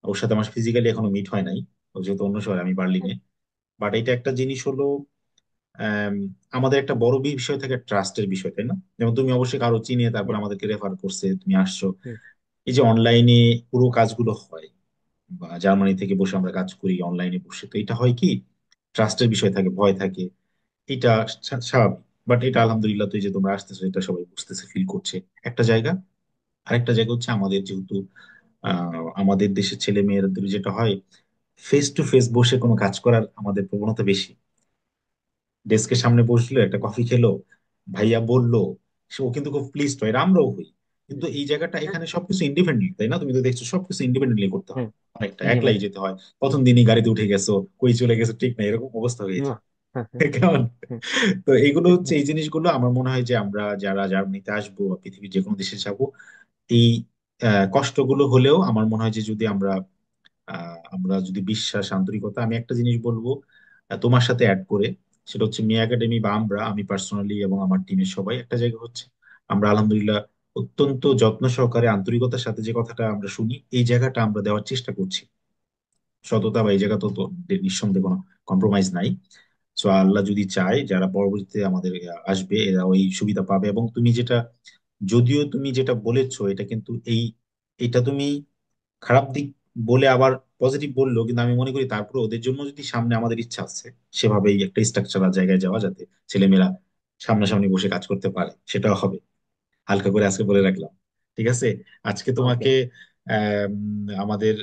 ওর সাথে আমার ফিজিক্যালি এখনো মিট হয় নাই, ও যেহেতু অন্য শহরে, আমি বার্লিনে। বাট এটা একটা জিনিস হলো, আম, আমাদের একটা বড় বিষয় থাকে ট্রাস্টের বিষয়, তাই না? যেমন তুমি অবশ্যই কারো চিনে তারপর হ্যাঁ, আমাদেরকে রেফার করছে, তুমি আসছো। হুম, এই যে অনলাইনে পুরো কাজগুলো হয়, বা জার্মানি থেকে বসে আমরা কাজ করি অনলাইনে বসে, তো এটা হয় কি, ট্রাস্টের বিষয় থাকে, ভয় থাকে, এটা স্বাভাবিক। বাট এটা আলহামদুলিল্লাহ, তো এই যে তোমরা আসতেছো এটা সবাই বুঝতেছে, ফিল করছে একটা জায়গা। আরেকটা জায়গা হচ্ছে আমাদের যেহেতু আমাদের দেশের ছেলে মেয়েদের যেটা হয়, ফেস টু ফেস বসে কোনো কাজ করার আমাদের প্রবণতা বেশি। ডেস্কের সামনে বসলো, একটা কফি খেলো, ভাইয়া বললো, সে ও কিন্তু খুব প্লিজড হয়, আমরাও হই। কিন্তু এই জায়গাটা হ্যাঁ, এখানে সবকিছু ইন্ডিপেন্ডেন্ট, তাই না? তুমি তো দেখছো সবকিছু ইন্ডিপেন্ডেন্টলি করতে হয়, হ্যাঁ, অনেকটা একলাই ইন্ডিপেন্ডেন্ট। যেতে হয়। প্রথম দিনই গাড়িতে উঠে গেছো, কই চলে গেছো ঠিক না, এরকম অবস্থা হয়ে যায়। হ্যাঁ, হ্যাঁ, কেমন? হ্যাঁ, তো এইগুলো হ্যাঁ, হচ্ছে, এই জিনিসগুলো আমার মনে হয় যে আমরা যারা জার্মানিতে আসবো বা পৃথিবীর যে কোনো দেশে যাব, এই কষ্টগুলো হলেও আমার মনে হয় যে যদি আমরা আমরা যদি বিশ্বাস আন্তরিকতা, আমি একটা জিনিস বলবো তোমার সাথে অ্যাড করে, সেটা হচ্ছে মি একাডেমি বা আমরা, আমি পার্সোনালি এবং আমার টিমের সবাই একটা জায়গা হচ্ছে, আমরা আলহামদুলিল্লাহ অত্যন্ত যত্ন সহকারে আন্তরিকতার সাথে যে কথাটা আমরা শুনি, এই জায়গাটা আমরা দেওয়ার চেষ্টা করছি। সততা বা এই জায়গা তো তো নিঃসন্দেহে কোনো কম্প্রোমাইজ নাই। সো আল্লাহ যদি চায়, যারা পরবর্তীতে আমাদের আসবে এরা ওই সুবিধা পাবে। এবং তুমি যেটা, যদিও তুমি যেটা বলেছো এটা কিন্তু এটা তুমি খারাপ দিক বলে আবার পজিটিভ বললো, কিন্তু আমি মনে করি তারপরে ওদের জন্য যদি সামনে, আমাদের ইচ্ছা আছে সেভাবেই একটা স্ট্রাকচারাল জায়গায় যাওয়া, যাতে ছেলেমেয়েরা সামনাসামনি বসে কাজ করতে পারে, সেটাও হবে। হালকা করে আজকে বলে রাখলাম, ঠিক আছে? আজকে ওকে। তোমাকে আম, আমাদের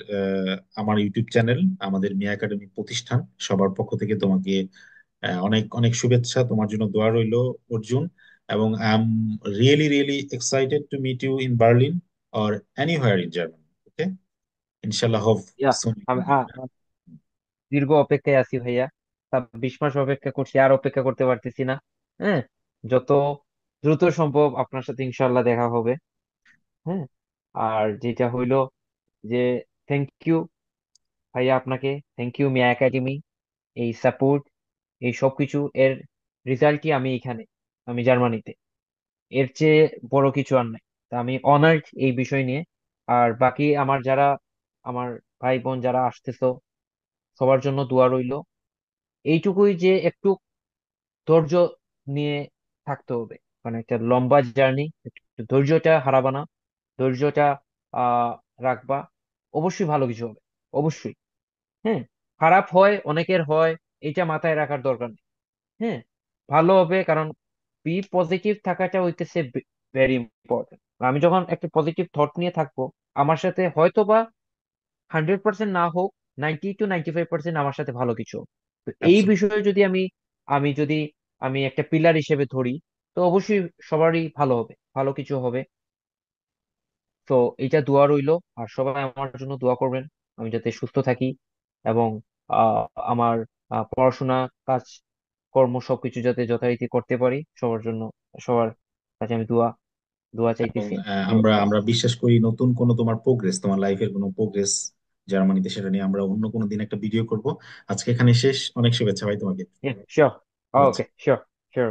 আমার ইউটিউব চ্যানেল, আমাদের মিয়া একাডেমি প্রতিষ্ঠান সবার পক্ষ থেকে তোমাকে অনেক অনেক শুভেচ্ছা, তোমার জন্য দোয়া রইলো অর্জুন। এবং I am really really excited to meet you in Berlin or anywhere in Germany. Okay, ইনশাল্লাহ হোপ ইয়া, সুন। আমি দীর্ঘ অপেক্ষায় আছি ভাইয়া। 26 মাস অপেক্ষা করছি, আর অপেক্ষা করতে পারতেছি না। হ্যাঁ, যত দ্রুত সম্ভব আপনার সাথে ইনশাল্লাহ দেখা হবে। হ্যাঁ, আর যেটা হইলো যে থ্যাংক ইউ ভাইয়া, আপনাকে থ্যাংক ইউ মিয়া একাডেমি, এই সাপোর্ট, এই সবকিছু এর রেজাল্টই আমি এখানে, আমি জার্মানিতে। এর চেয়ে বড় কিছু আর নাই। তা আমি অনার্ড এই বিষয় নিয়ে। আর বাকি আমার যারা, আমার ভাই বোন যারা আসতেছো, সবার জন্য দোয়া রইলো। এইটুকুই যে একটু ধৈর্য নিয়ে থাকতে হবে, মানে একটা লম্বা জার্নি, একটু ধৈর্যটা হারাবা না, ধৈর্যটা আহ রাখবা, অবশ্যই ভালো কিছু হবে, অবশ্যই। হ্যাঁ, খারাপ হয়, অনেকের হয়, এটা মাথায় রাখার দরকার নেই। হ্যাঁ, ভালো হবে, কারণ বি পজিটিভ থাকাটা হইতেছে ভেরি ইম্পর্টেন্ট। আমি যখন একটা পজিটিভ থট নিয়ে থাকবো, আমার সাথে হয়তো বা 100% না হোক, 90 to 95% আমার সাথে ভালো কিছু হোক। তো এই আচ্ছা। বিষয়ে যদি আমি আমি যদি আমি একটা পিলার হিসেবে ধরি, তো অবশ্যই সবারই ভালো হবে, ভালো কিছু হবে। তো এটা দোয়া রইলো, আর সবাই আমার জন্য দোয়া করবেন, আমি যাতে সুস্থ থাকি এবং আহ, আমার পড়াশোনা, কাজ, কর্ম সবকিছু যাতে যথারীতি করতে পারি সবার জন্য, সবার কাছে আমি দোয়া দোয়া এবং চাইতেছি। তো আমরা আমরা বিশ্বাস করি নতুন কোনো তোমার প্রোগ্রেস, তোমার লাইফের কোনো প্রোগ্রেস জার্মানিতে, সেটা নিয়ে আমরা অন্য কোনো দিন একটা ভিডিও করব। আজকে এখানে শেষ। অনেক শুভেচ্ছা ভাই তোমাকে। শিওর। ঠিক আছে। ওকে, শিওর, শিওর।